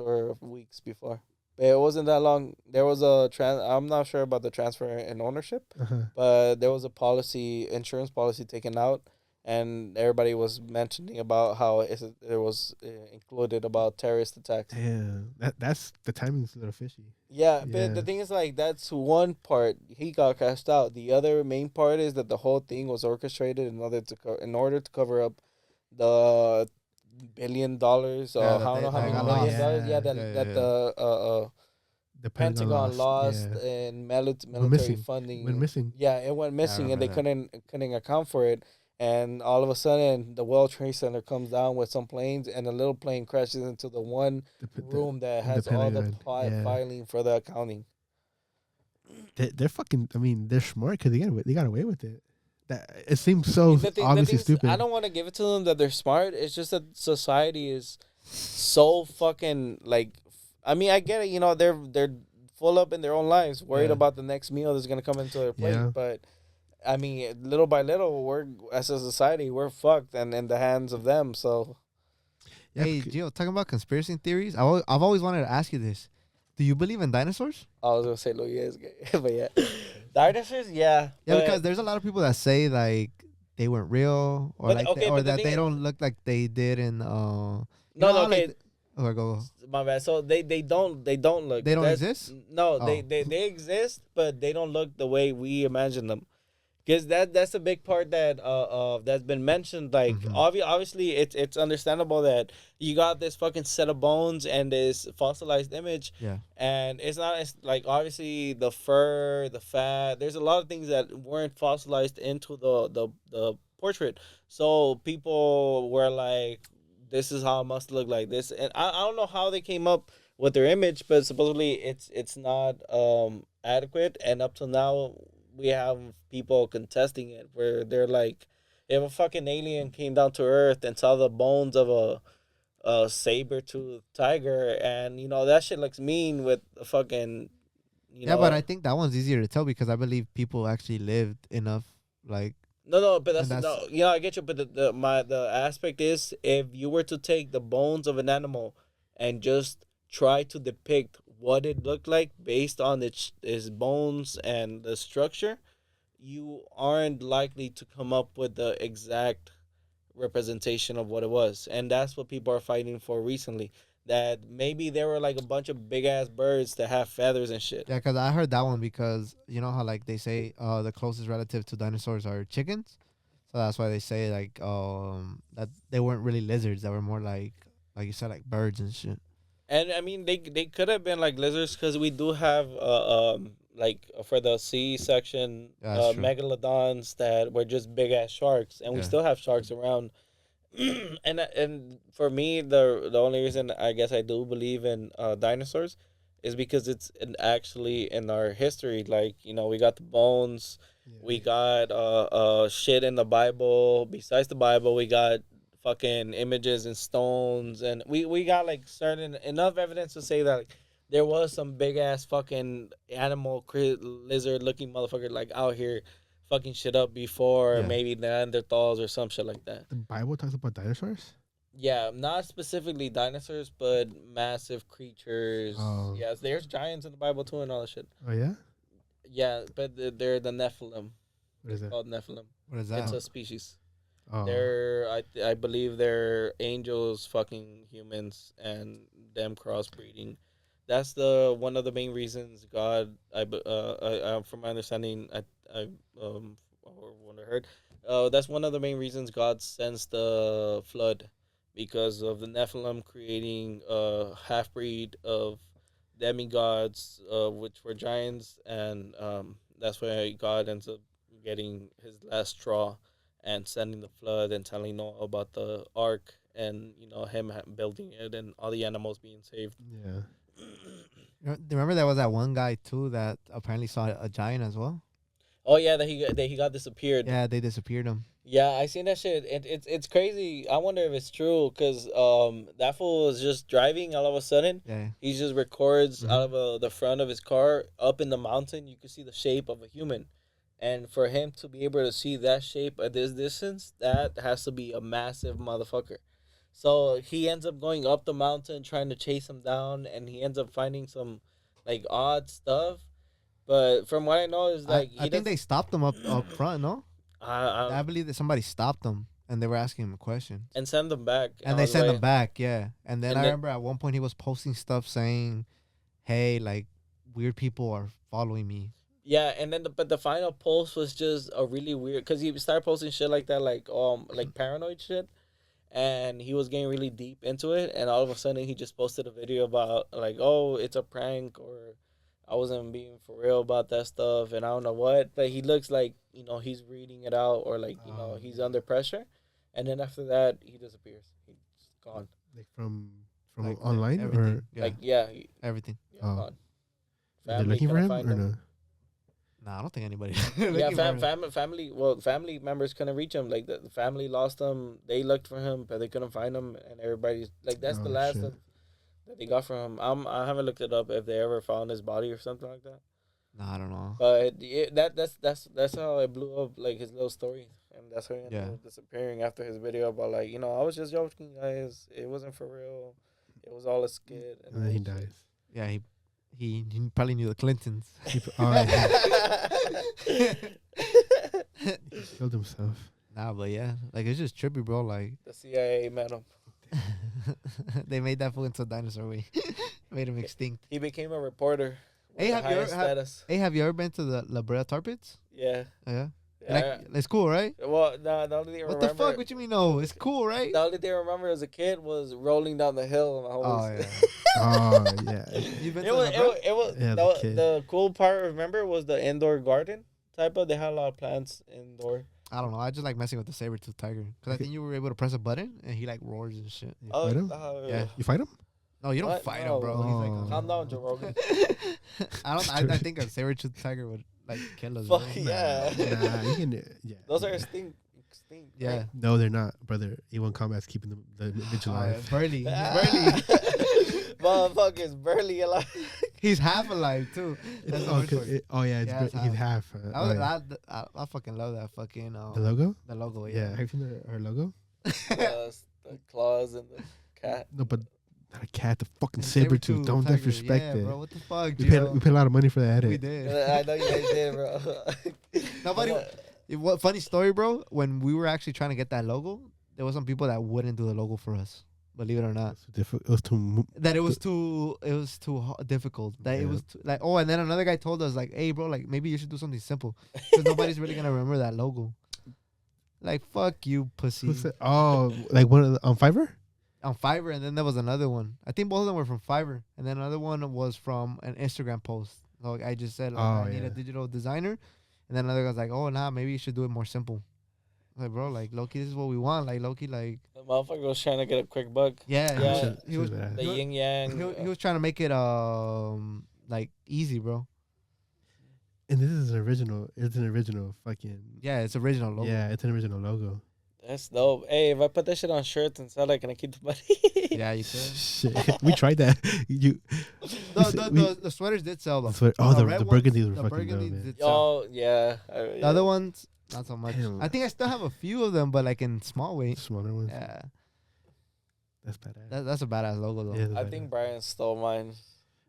or weeks before. But it wasn't that long. There was I'm not sure about the transfer in ownership, but there was a insurance policy taken out, and everybody was mentioning about how it was included about terrorist attacks. Damn, that's the timing's a little fishy. Yeah, Yeah. but the thing is, like, that's one part. He got cashed out. The other main part is that the whole thing was orchestrated in order to cover up the $1 billion. Yeah, How that many got million lost. dollars? Yeah, that Yeah, that yeah. the Pentagon lost Yeah. in military missing. funding. Went missing. Yeah, it went missing, and they remember couldn't account for it. And all of a sudden, the World Trade Center comes down with some planes, and a little plane crashes into the one room that has all the Pentagon, yeah. filing for the accounting. They're fucking. I mean, they're smart because they got away with it. That it seems so The obviously thing is, stupid. I don't want to give it to them that they're smart. It's just that society is so fucking like. I mean, I get it. They're full up in their own lives, worried Yeah. about the next meal that's gonna come into their plate. Yeah. But I mean, little by little, we're as a society, we're fucked and in the hands of them. So Yeah, Hey, Gio, talking about conspiracy theories, I've always wanted to ask you this. Do you believe in dinosaurs? I was gonna say, Louis is gay, but yeah, dinosaurs, yeah. Yeah, but- because there's a lot of people that say like they weren't real, or But, like okay, or but the that thing they is- don't look like they did in no, how, okay. like, okay, go. My bad. So they don't look. They don't that's- exist? No, Oh. they exist, but they don't look the way we imagine them. Because that's a big part that that's been mentioned. Like Mhm. obviously it's understandable that you got this fucking set of bones and this fossilized image, Yeah. and it's like obviously the fur, the fat. There's a lot of things that weren't fossilized into the portrait. So people were like, this is how it must look like this, and I don't know how they came up with their image, but supposedly it's not adequate, and up till now we have people contesting it where they're like, if a fucking alien came down to Earth and saw the bones of a saber-toothed tiger, and that shit looks mean with a fucking Yeah, but I think that one's easier to tell because I believe people actually lived enough, like. No, but And that's- no, I get you. But the aspect is, if you were to take the bones of an animal and just try to depict what it looked like based on its bones and the structure, you aren't likely to come up with the exact representation of what it was, and that's what people are fighting for recently. That maybe there were like a bunch of big ass birds that have feathers and shit. Yeah, because I heard that one because you know how like they say the closest relative to dinosaurs are chickens, so that's why they say like that they weren't really lizards, that were more like you said, like birds and shit. And I mean, they could have been like lizards because we do have like for the sea section Yeah, that's true. megalodons that were just big ass sharks, and we Yeah. still have sharks around. and for me, the only reason I guess I do believe in dinosaurs is because it's actually in our history. Like, we got the bones, we got shit in the Bible. Besides the Bible, we got fucking images and stones, and we got like certain enough evidence to say that like, there was some big ass fucking animal lizard looking motherfucker like out here fucking shit up before Yeah. maybe Neanderthals or some shit like that. The Bible talks about dinosaurs. Yeah, not specifically dinosaurs, but massive creatures. Oh. Yes, there's giants in the Bible too and all that shit. Oh yeah. Yeah, but they're the Nephilim. What is that? Called Nephilim. What is that? It's a species. Oh. They're I believe they're angels fucking humans and them crossbreeding. That's the one of the main reasons God from my understanding I or what I heard, that's one of the main reasons God sends the flood, because of the Nephilim creating a half breed of demigods, which were giants, and that's why God ends up getting his last straw and sending the flood and telling Noah about the ark, and him building it and all the animals being saved. Yeah. Remember there was that one guy too that apparently saw a giant as well. Oh yeah, that he got disappeared. Yeah, they disappeared him. Yeah, I seen that shit. It's crazy. I wonder if it's true, because that fool was just driving. All of a sudden, Yeah. he just records Mhm. out of the front of his car up in the mountain. You can see the shape of a human, and for him to be able to see that shape at this distance, that has to be a massive motherfucker. So he ends up going up the mountain trying to chase him down, and he ends up finding some like odd stuff. But from what I know, is like I think they stopped him up front. No, I I believe that somebody stopped them and they were asking him a question. and send them back. And on they his sent way. him back, yeah. And then And I then- remember at one point he was posting stuff saying, "Hey, like weird people are following me." Yeah, and then but the final post was just a really weird, because he started posting shit like that, like paranoid shit, and he was getting really deep into it, and all of a sudden he just posted a video about like, oh, it's a prank, or I wasn't being for real about that stuff, and I don't know what, but he looks like he's reading it out, or like he's under pressure, and then after that he disappears, he's gone. Like from Like, online everything. or Yeah, Like everything. Oh. gone. they're looking for couldn't him find or no? Nah, I don't think anybody. Yeah, looking for him. family members couldn't reach him. Like the family lost him. They looked for him, but they couldn't find him. And everybody's like, that's the Oh, last shit. that they got from him. I haven't looked it up if they ever found his body or something like that. Nah, I don't know. But that's how it blew up, like his little story, and that's how he ended Yeah. up disappearing after his video about like, I was just joking, guys. It wasn't for real. It was all a skit. And then he dies. Yeah, he probably knew the Clintons. Oh, yeah. He killed himself. Nah, but yeah, like it's just trippy, bro. Like The CIA met him. they made that fool into a dinosaur. We made him extinct. He became a reporter. With Hey, the have you highest ever- status? Hey, have you ever been to the La Brea Tar Pits? Yeah. Yeah. Yeah. Like, it's cool, right? Well, no, the only thing I What the remember, fuck? What you mean? No, it's cool, right? the only thing I remember as a kid was rolling down the hill. And I Oh always, yeah. Oh yeah. You've been it to was, La Brea? it was Yeah, the, the kid. the cool part. Remember, was the indoor garden type of. They had a lot of plants indoor. I don't know. I just like messing with the saber-tooth tiger because I think you were able to press a button and he like roars and shit. You fight him? Yeah. You fight him? No, you don't What? fight No. him, bro. He's Oh. like, Calm down, Joe Rogan. I think a saber-tooth tiger would like kill us. Bro. Fuck yeah. Nah, you can. Yeah. Those are extinct. Yeah. Right? No, they're not, brother. A1 Combat's keeping the midge alive. Burley. He's Ah. Burley. Motherfuckers barely alive. He's half alive too. That's the Oh, word for it. yeah, Yeah, it's he's half. I fucking love that fucking The logo? the logo. Yeah. Yeah. Have you seen her logo? The claws and the cat. No, but not a cat, the fucking The saber-tooth. Don't tiger. disrespect Yeah, it. bro. What the fuck, We paid Gio? a lot of money for that We edit. did. I know you guys did, bro. Nobody. What funny story, bro? When we were actually trying to get that logo, there was some people that wouldn't do the logo for us. Believe it or not, It was too. that it was too difficult. That it Yeah. was like and then another guy told us like, hey, bro, like maybe you should do something simple because nobody's really gonna remember that logo. Like fuck you, pussy. Who said? Oh, like one of on Fiverr? On Fiverr, and then there was another one. I think both of them were from Fiverr, and then another one was from an Instagram post. So I just said, like, I need a digital designer, and then another guy's like, oh, nah, maybe you should do it more simple. Like, bro, like Loki, this is what we want. Like Loki, like The motherfucker was trying to get a quick buck. yeah, Yeah. he was Should- The he was- yin yang. he was trying to make it like easy, bro. And this is an original. It's an original fucking. Yeah, it's original logo. Yeah, it's an original logo. That's dope. Hey, if I put that shit on shirts and sell it, can I keep the money? Yeah, you could. Shit, we tried that. The sweaters did sell though. The red burgundies ones, were the fucking dope, burgundies man. did sell. Oh, yeah. The other ones, not so much. Damn. I think I still have a few of them, but like in small weight. Smaller ones. Yeah, That's badass. that's a badass logo though. Yeah, that's I badass. think Brian stole mine.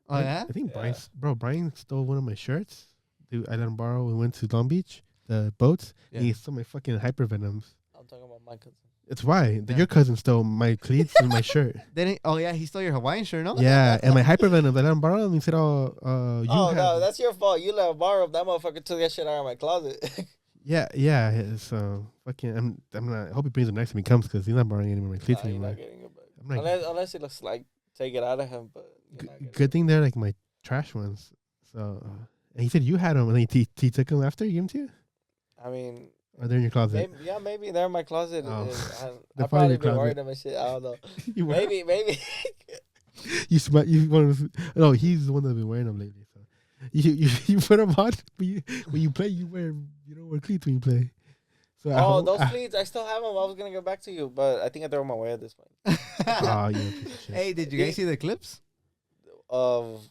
Oh yeah. I think Yeah. Brian stole one of my shirts. Dude, I let him borrow. We went to Long Beach, the boats. Yeah. And he stole my fucking hypervenoms. I'm talking about my cousin. It's why Yeah. your cousin stole my cleats and my shirt. Oh yeah, he stole your Hawaiian shirt, no? Yeah, and my hypervenoms. I let him borrow them. He said, "Oh, you Oh, have." no, that's your fault. You let him borrow. That motherfucker took that shit out of my closet. Yeah. So fucking, I'm not. I hope he brings them next time he comes because he's not borrowing any more of my cleats Nah, you're anymore. not getting it back. I'm not. Unless it looks like take it out of him, but you're not getting Good it. thing they're like my trash ones. So, and he said you had them, and then he took them after you gave them to you. I mean, Or they're in your closet. maybe they're in my closet. Oh. I'll They're probably in probably your be wearing closet. them and shit. I don't know. You were- Maybe. You smart. You want to? No, he's the one that's been wearing them lately. So you put them on when you play. You don't wear cleats when you play. So I Oh, hope- those cleats, I still have them. I was gonna get back to you, but I think I threw them away at this point. Oh, you piece of shit. Hey, did you guys see the clips? Of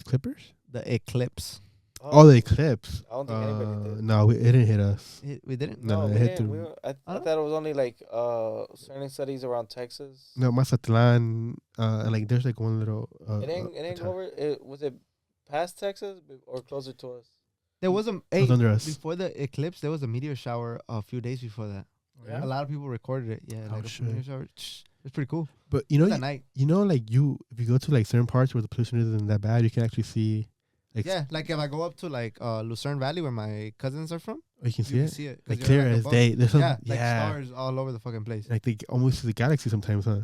Clippers? The eclipse. Oh, the eclipse. I don't think anybody did. No, it didn't hit us. We didn't. No, we it hit didn't. through. I Oh. thought it was only like certain studies around Texas. No, Mazatlan. And like there's like one little. It ain't go over. Was it past Texas or closer to us? There was a It was under us. before the eclipse. There was a meteor shower a few days before that. Yeah? A lot of people recorded it. Yeah, Oh, like a shit. meteor shower. It's pretty cool. But you know, That night. like if you go to like certain parts where the pollution isn't that bad, you can actually see. Like, Yeah, like if I go up to like Lucerne Valley where my cousins are from, you can see you it. can see it. 'cause Like you're, clear as above. day. There's some, Yeah, yeah, like stars all over the fucking place. like they almost see the galaxy sometimes, huh?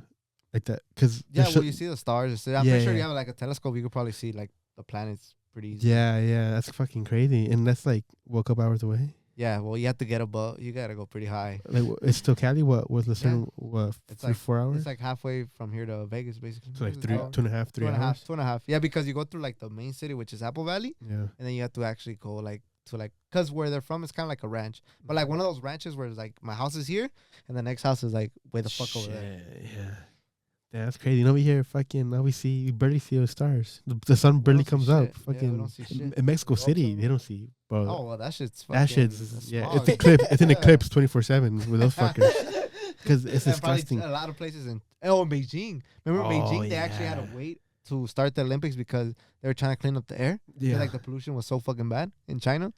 Like that, because Yeah, well, you see the stars. I'm Yeah, pretty sure you yeah. have like a telescope. You could probably see like the planets pretty easy. yeah, that's fucking crazy, and that's like a couple hours away. Yeah, well, you have to get above. You gotta go pretty high. Like it's still Cali. What was the certain It's 3 like 4 hours? It's like halfway from here to Vegas, basically. So like It's 3, about 2.5, 3 hours. 2.5. Yeah, because you go through like the main city, which is Apple Valley, Yeah. and then you have to actually go like to like, cause where they're from is kind of like a ranch, but like one of those ranches where it's like my house is here, and the next house is like way the fuck over there. Yeah. Yeah, that's crazy. You know, we barely see the stars. The sun We barely don't see comes shit. up. Yeah, we Fucking don't see shit. in Mexico We City, also- they don't see. Bro, Oh well, that shit's that fucking shit's yeah. smog. It's eclipse. It's an Yeah. eclipse 24/7 with those fuckers. Because it's And probably disgusting. a lot of places in Beijing. Remember Oh, Beijing? They actually had yeah. to wait to start the Olympics because they were trying to clean up the air. Yeah, Like the pollution was so fucking bad in China.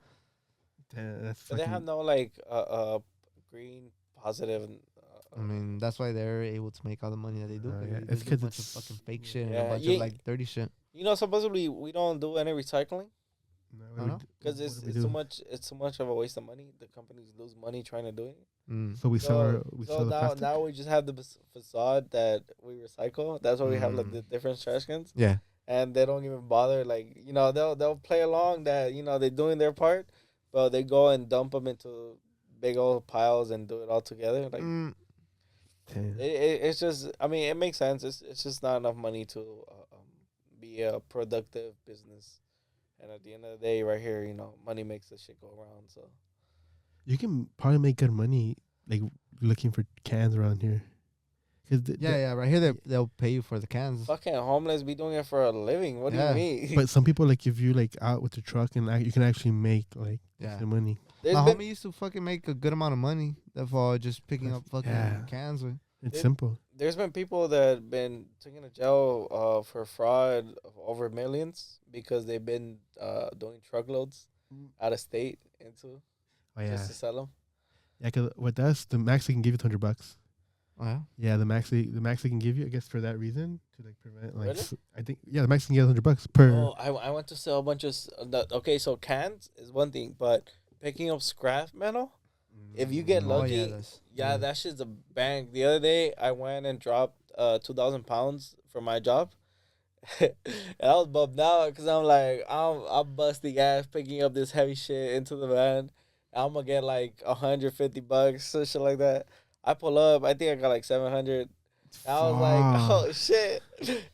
that's But they have no like green positive. I mean, that's why they're able to make all the money that they do. Oh, 'cause yeah. they It's do a 'cause bunch of it's- fucking fake shit and Yeah, a bunch yeah. of like dirty shit. You know, supposedly we don't do any recycling No, I don't know. because what it's do we it's do? too much. It's too much of a waste of money. The companies lose money trying to do it. Mm. So we sell our, So the now plastic. we just have the facade that we recycle. That's why we have like Mm. the different trash cans, Yeah. and they don't even bother. Like they'll play along that they're doing their part, but they go and dump them into big old piles and do it all together. Like Mm. It's just, I mean, it makes sense. It's just not enough money to be a productive business. And at the end of the day, right here, money makes this shit go around. So You can probably make good money like looking for cans around here. Yeah, right here they'll pay you for the cans. fucking homeless be doing it for a living. What do you mean? But some people, like, if you like out with the truck and you can actually make like the money. There's My been- homie used to fucking make a good amount of money. Therefore, just picking up fucking cans with. It's simple. There's been people that been taken to jail for fraud of over millions because they've been doing truckloads out of state into just to sell them. Yeah, because with us, the max they can give you $200. Oh, yeah. Yeah, the max they can give you, I guess, for that reason to like prevent like Really? I think the max can get $100 per. Oh, I went to sell a bunch of okay. So cans is one thing, but picking up scrap metal, if you get lucky, that shit's a bank. The other day, I went and dropped 2,000 pounds for my job. And I was bummed out because I'm like, I'm busting ass picking up this heavy shit into the van. I'm gonna get like $150, some shit like that. I pull up, I think I got like 700. I was like, oh shit.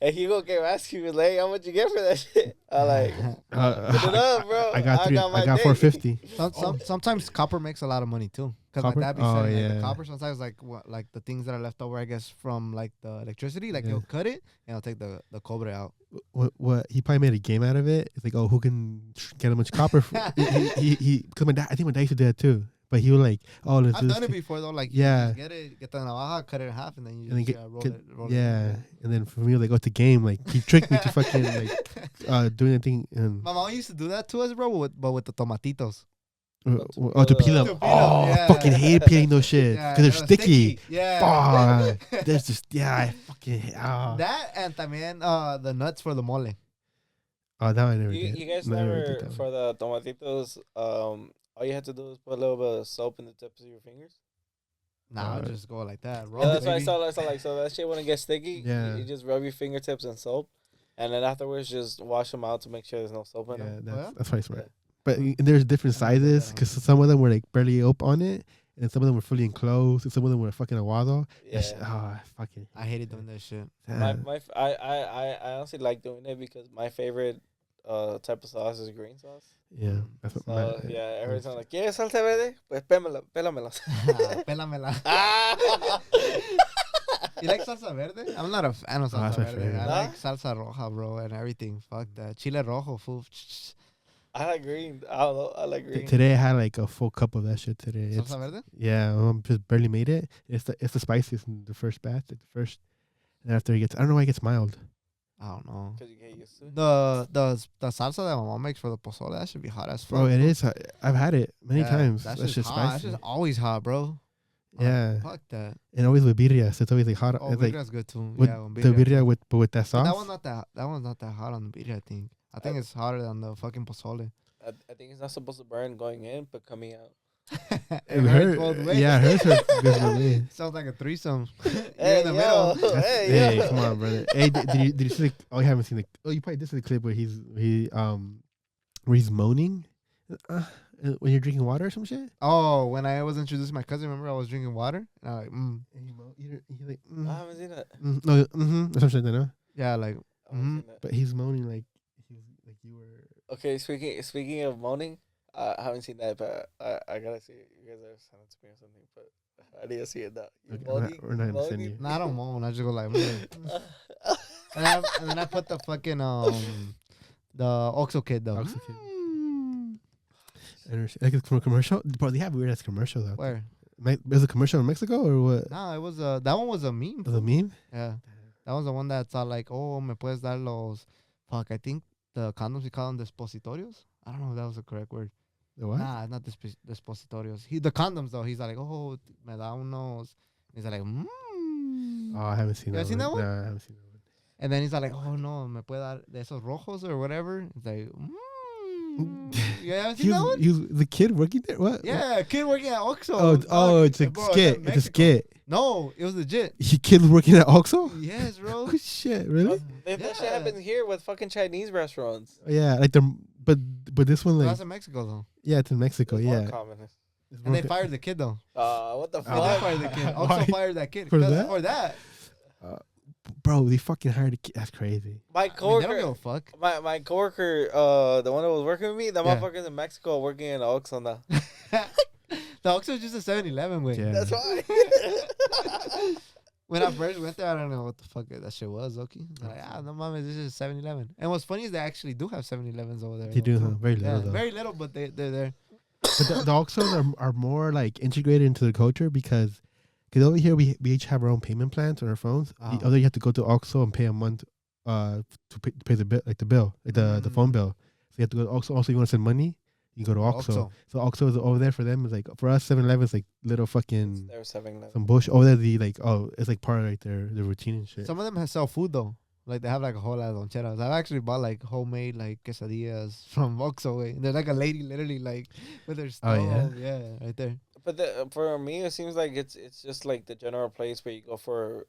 And Hugo came asking me, like, how much you get for that shit? I like, put it up, bro. I got 450. Sometimes copper makes a lot of money too. Cause my dad be selling like the copper. Sometimes like the things that are left over, I guess, from like the electricity, like he'll cut it and he'll take the cobre out. What he probably made a game out of it. It's like, oh, who can get a bunch of copper? He because my dad, I think my dad used to do that too. But he was like, oh, let's I've done it before though. Like, yeah, get the navaja, cut it in half, and then you just roll it. Yeah, and then for me, like, it's a game. Like, he tricked me to fucking like doing a thing. And my mom used to do that to us, bro, but with the tomatitos. To peel them. I fucking hate peeling those shit because they're sticky. Yeah. There's just I fucking hate. That and también the nuts for the mole. Oh, that I never did. You guys never for the tomatitos. All you had to do was put a little bit of soap in the tips of your fingers. Nah, just go like that. That's why I saw like so that shit wouldn't get sticky. Yeah. You just rub your fingertips in soap, and then afterwards just wash them out to make sure there's no soap in them. That's probably smart. But there's different sizes because some of them were like barely open on it, and some of them were fully enclosed, and some of them were fucking aguado. Yeah. I hated doing that shit. I honestly like doing it because my favorite type of sauce is green sauce. Yeah, that's what every time like, ¿quieres salsa verde? Pues pélamela. Pélamela. You like salsa verde? I'm not a fan of salsa verde. I like salsa roja, bro, and everything. Fuck that. Chile rojo, fool. I like green. I don't know. I like green. Today I had like a full cup of that shit today. Salsa verde? Yeah, just barely made it. It's the spiciest in the first batch, like the first. And after it gets, I don't know why it gets mild. I don't know. Because you get used to it. The salsa that my mom makes for the pozole, that should be hot as fuck. Bro, it is. I've had it many times. That's just just spicy. That's just always hot, bro. Yeah. Fuck that. And always with birria, so it's always like hot. Oh, it's like birria's good too. with the birria with that sauce. That one's not that hot on the birria. I think it's hotter than the fucking pozole. I think it's not supposed to burn going in, but coming out. It hurts both ways. Yeah, it hurts both ways. Sounds like a threesome. Hey, in the middle. Hey, come on, brother. Hey, did you see? You haven't seen you probably this is the clip where he's moaning when you're drinking water or some shit. Oh, when I was introducing my cousin, remember I was drinking water and I was like, And he like, I haven't seen that. no, or some shit, no. Yeah, like, I haven't seen that. But he's moaning like you were. Okay, speaking of moaning, I haven't seen that, but I gotta see it. You guys are sending it to me or something, but I need to see it now. Okay, we're not gonna send you. nah, I don't moan. I just go like, and then I put the fucking the Oxo kid though. Oxo Kid. Like it's from a commercial, bro. They have weird ass commercials out Where? there. Was it a commercial in Mexico or what? No, it was that one was a meme. Was it a meme? Yeah, that was the one that's all like, oh, me puedes dar los. Fuck, I think the condoms we call them despositorios. I don't know if that was the correct word. The what? Nah, it's not despositorios. The condoms though. He's like, oh, me da unos. He's like, Oh, I haven't seen You that. seen that one? No, I haven't seen that one. And then he's like, oh no, me puede dar de esos rojos or whatever. It's like, You haven't seen that one? He was the kid working there. What? Yeah, a kid working at Oxxo. It's a skit. It's a skit. No, it was legit. Kid was working at Oxxo? Yes, bro. Oh shit! Really? That shit happens here with fucking Chinese restaurants. Yeah, like but this one like That's in Mexico though. yeah, it's in Mexico. It's more Yeah, common. And they fired the kid though. What the They fuck? fired the kid. Why? Also fired that kid For 'cause- that? For that. Bro, they fucking hired a kid. That's crazy. My I mean, they coworker, don't give a fuck. my coworker, the one that was working with me, the Yeah. motherfucker's in Mexico working in Oxxo now. The Oxxo is just a 7-Eleven way. Yeah. That's why. When I first went there, I don't know what the fuck that shit was, okay? I'm like, no mames, this is 7-Eleven. And what's funny is they actually do have 7-Elevens over there. They do, huh? too. Very little, though. Very little, but they're there. But the Oxxos are more like integrated into the culture because over here we each have our own payment plans on our phones. Oh. The other you have to go to Oxxo and pay a month to pay the bill, like the phone bill. So you have to go to Oxxo. Also, you want to send money, you go to Oxxo. So Oxxo is over there for them. Is like for us 7-Eleven is like little fucking They're 7-Eleven. some bullshit. Over there it's like part of like their routine and shit. Some of them have sell food though. Like they have like a whole lot of loncheras. I've actually bought like homemade like quesadillas from Oxxo. And they're like a lady literally like with her stove. Oh, Yeah, right there. But for me, it seems like it's just like the general place where you go for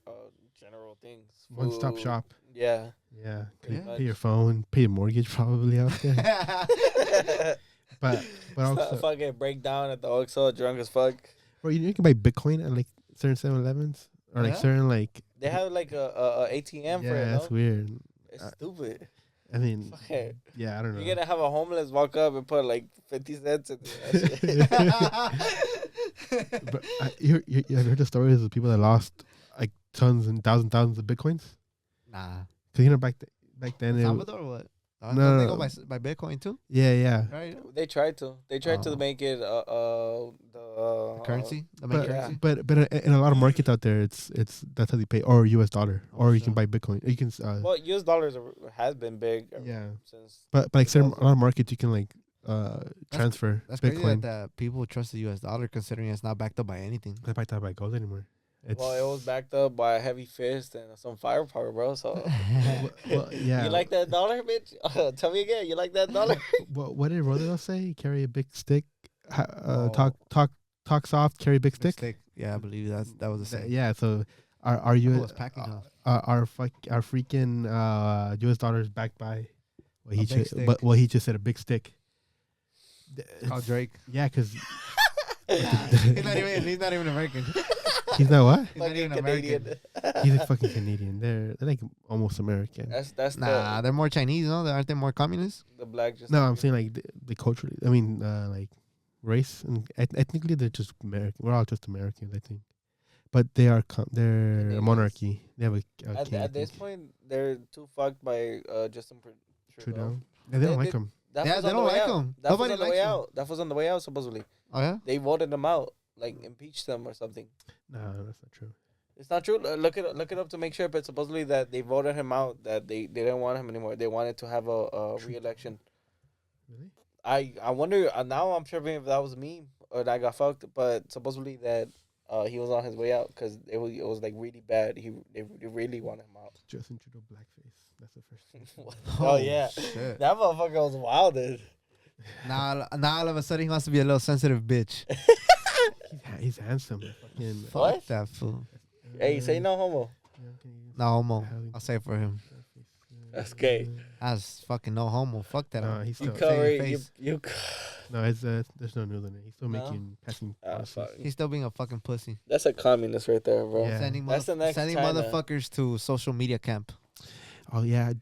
general things. One stop Food. shop. Yeah. Yeah, Yeah. pay your phone, pay your mortgage probably out there. but also, Fucking break down at the Oxxo, drunk as fuck. bro, you can buy Bitcoin at like certain 7-Elevens or like Yeah? certain like. They have like a ATM for it. Yeah, that's No? weird. It's stupid. I mean, Fucking- yeah, I don't know. You're gonna have a homeless walk up and put like 50 cents in that shit. But you heard the stories of people that lost like tons and thousands of Bitcoins? Nah. Cause back then it, Salvador or what? No, Don't they no. go by Bitcoin too? yeah. Right? They tried to. They tried to Oh. make it the Currency? The main But currency? but in a lot of markets out there, it's that's how they pay, or US dollar, Oh, or you sure. can buy Bitcoin. You can Well, US dollars has been big. yeah. Since But like certain a 2000. lot of markets, you can like transfer That's crazy Bitcoin. that people trust the US dollar considering it's not backed up by anything. Not backed up by gold anymore. It's Well, it was backed up by a heavy fist and some firepower, bro. So well, yeah. you like that dollar, bitch? Tell me again. You like that dollar? What did Rodeo say? Carry a big stick. Oh. Talk soft. Carry a big stick. Yeah, I believe that was the same. Yeah. So are you Who was packing off? our freaking US dollars backed by A big stick. what he just said, a big stick. Oh, Drake. Yeah, because He's not even American. he's not what? He's not Fucking even Canadian. American. He's a fucking Canadian. They're like almost American. That's Nah, they're more Chinese, no? Aren't they more communist? the black. Just No, I'm saying like the culturally. I mean, like race and ethnically, they're just American. We're all just Americans, I think. But they are they're a Canadians. monarchy. They have a king, I at this think. point, they're too fucked by Justin Trudeau. Yeah, they don't They- like him. That Yeah, was they on don't the way like out. him. That was Nobody on the likes way him. out. That was on the way out. Supposedly, Oh, yeah? they voted them out, like impeached them or something. No, that's not true. It's not true. Look it up to make sure. But supposedly that they voted him out. That they didn't want him anymore. They wanted to have a re-election. Really? I wonder now. I'm sure if that was me or that I got fucked. But supposedly that he was on his way out because it was like really bad. They really wanted him out. Justin Trudeau blackface. That's the first thing. Oh yeah, Shit. that motherfucker was wild, dude. Now all of a sudden he wants to be a little sensitive bitch. He's handsome. Fucking, What? Fuck that fool. Hey, say no homo. No homo. I'll say it for him. That's gay. That's fucking no homo. Fuck that. No, he's You still. cover Say it. face. You. No, it's there's no nude in it. He's still No? making passing. Ah, policies. fuck. He's still being a fucking pussy. That's a communist right there, bro. Yeah. Sending, That's the next sending China. motherfuckers to social media camp. Oh yeah,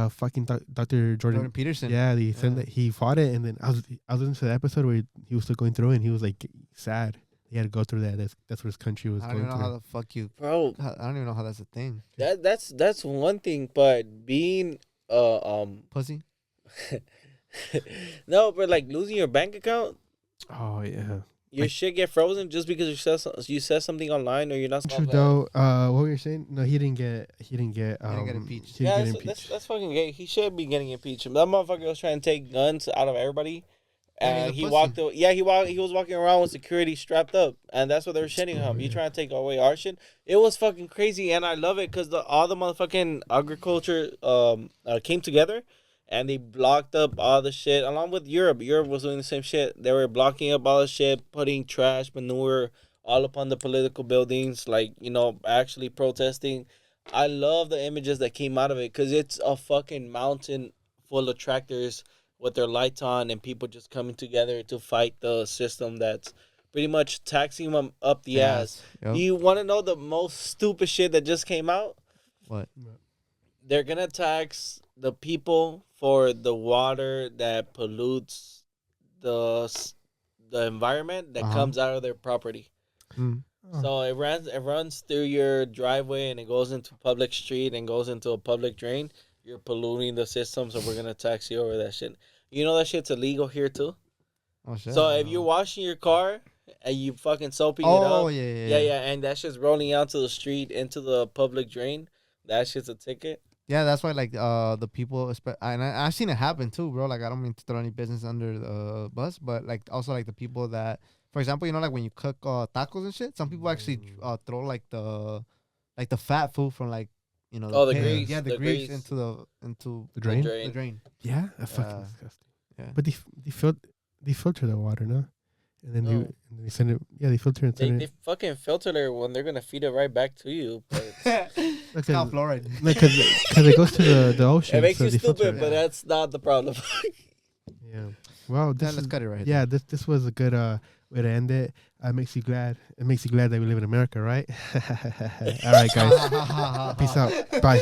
fucking Dr. Jordan Peterson. Yeah, they said Yeah. that he fought it, and then I was listening to the episode where he was still going through it, and he was like sad. He had to go through that. That's what his country was I don't going even know how through. the fuck you. Bro, I don't even know how that's a thing. that's one thing, but being Pussy. no, but like losing your bank account, Oh yeah, your shit get frozen just because you said something online or you're not. Trudeau. What were you saying? No, he didn't get. He didn't get. didn't get impeached. He Yeah, didn't get that's impeached. that's fucking gay. He should be getting impeached. That motherfucker was trying to take guns out of everybody. Yeah, And he's a he pussy. walked. He was walking around with security strapped up, and that's what they were shitting him. You trying to take away our shit? It was fucking crazy, and I love it because all the motherfucking agriculture came together, and they blocked up all the shit along with Europe. Europe was doing the same shit. They were blocking up all the shit, putting trash, manure all up on the political buildings, like actually protesting. I love the images that came out of it because it's a fucking mountain full of tractors with their lights on and people just coming together to fight the system that's pretty much taxing them up the ass. Yep. You want to know the most stupid shit that just came out? What? They're gonna tax the people for the water that pollutes the environment that comes out of their property. Mm. So it runs through your driveway and it goes into public street and goes into a public drain. You're polluting the system, so we're gonna tax you over that shit. You know that shit's illegal here too. Oh shit. So if you're washing your car and you fucking soaping it up, Oh yeah, and that shit's rolling out to the street into the public drain, that shit's a ticket. Yeah, that's why like the people and I've seen it happen too, bro. Like I don't mean to throw any business under the bus, but like also like the people that, for example, you know, like when you cook tacos and shit, some people actually throw like the fat food from like, you know, The pig. grease. Yeah, the grease into The drain? the drain. Yeah, that's fucking disgusting. Yeah. But they filter the water, no? And then No. they send it. Yeah, they filter and send They it. fucking filter it when they're gonna feed it right back to you. But It's called fluoride. Because it goes to the ocean. it makes so you they filter stupid, it. but that's not the problem. Yeah. Well, Let's cut it right. yeah, this was a good way to end it. It makes you glad that we live in America, right? All right, guys. Peace out. Bye.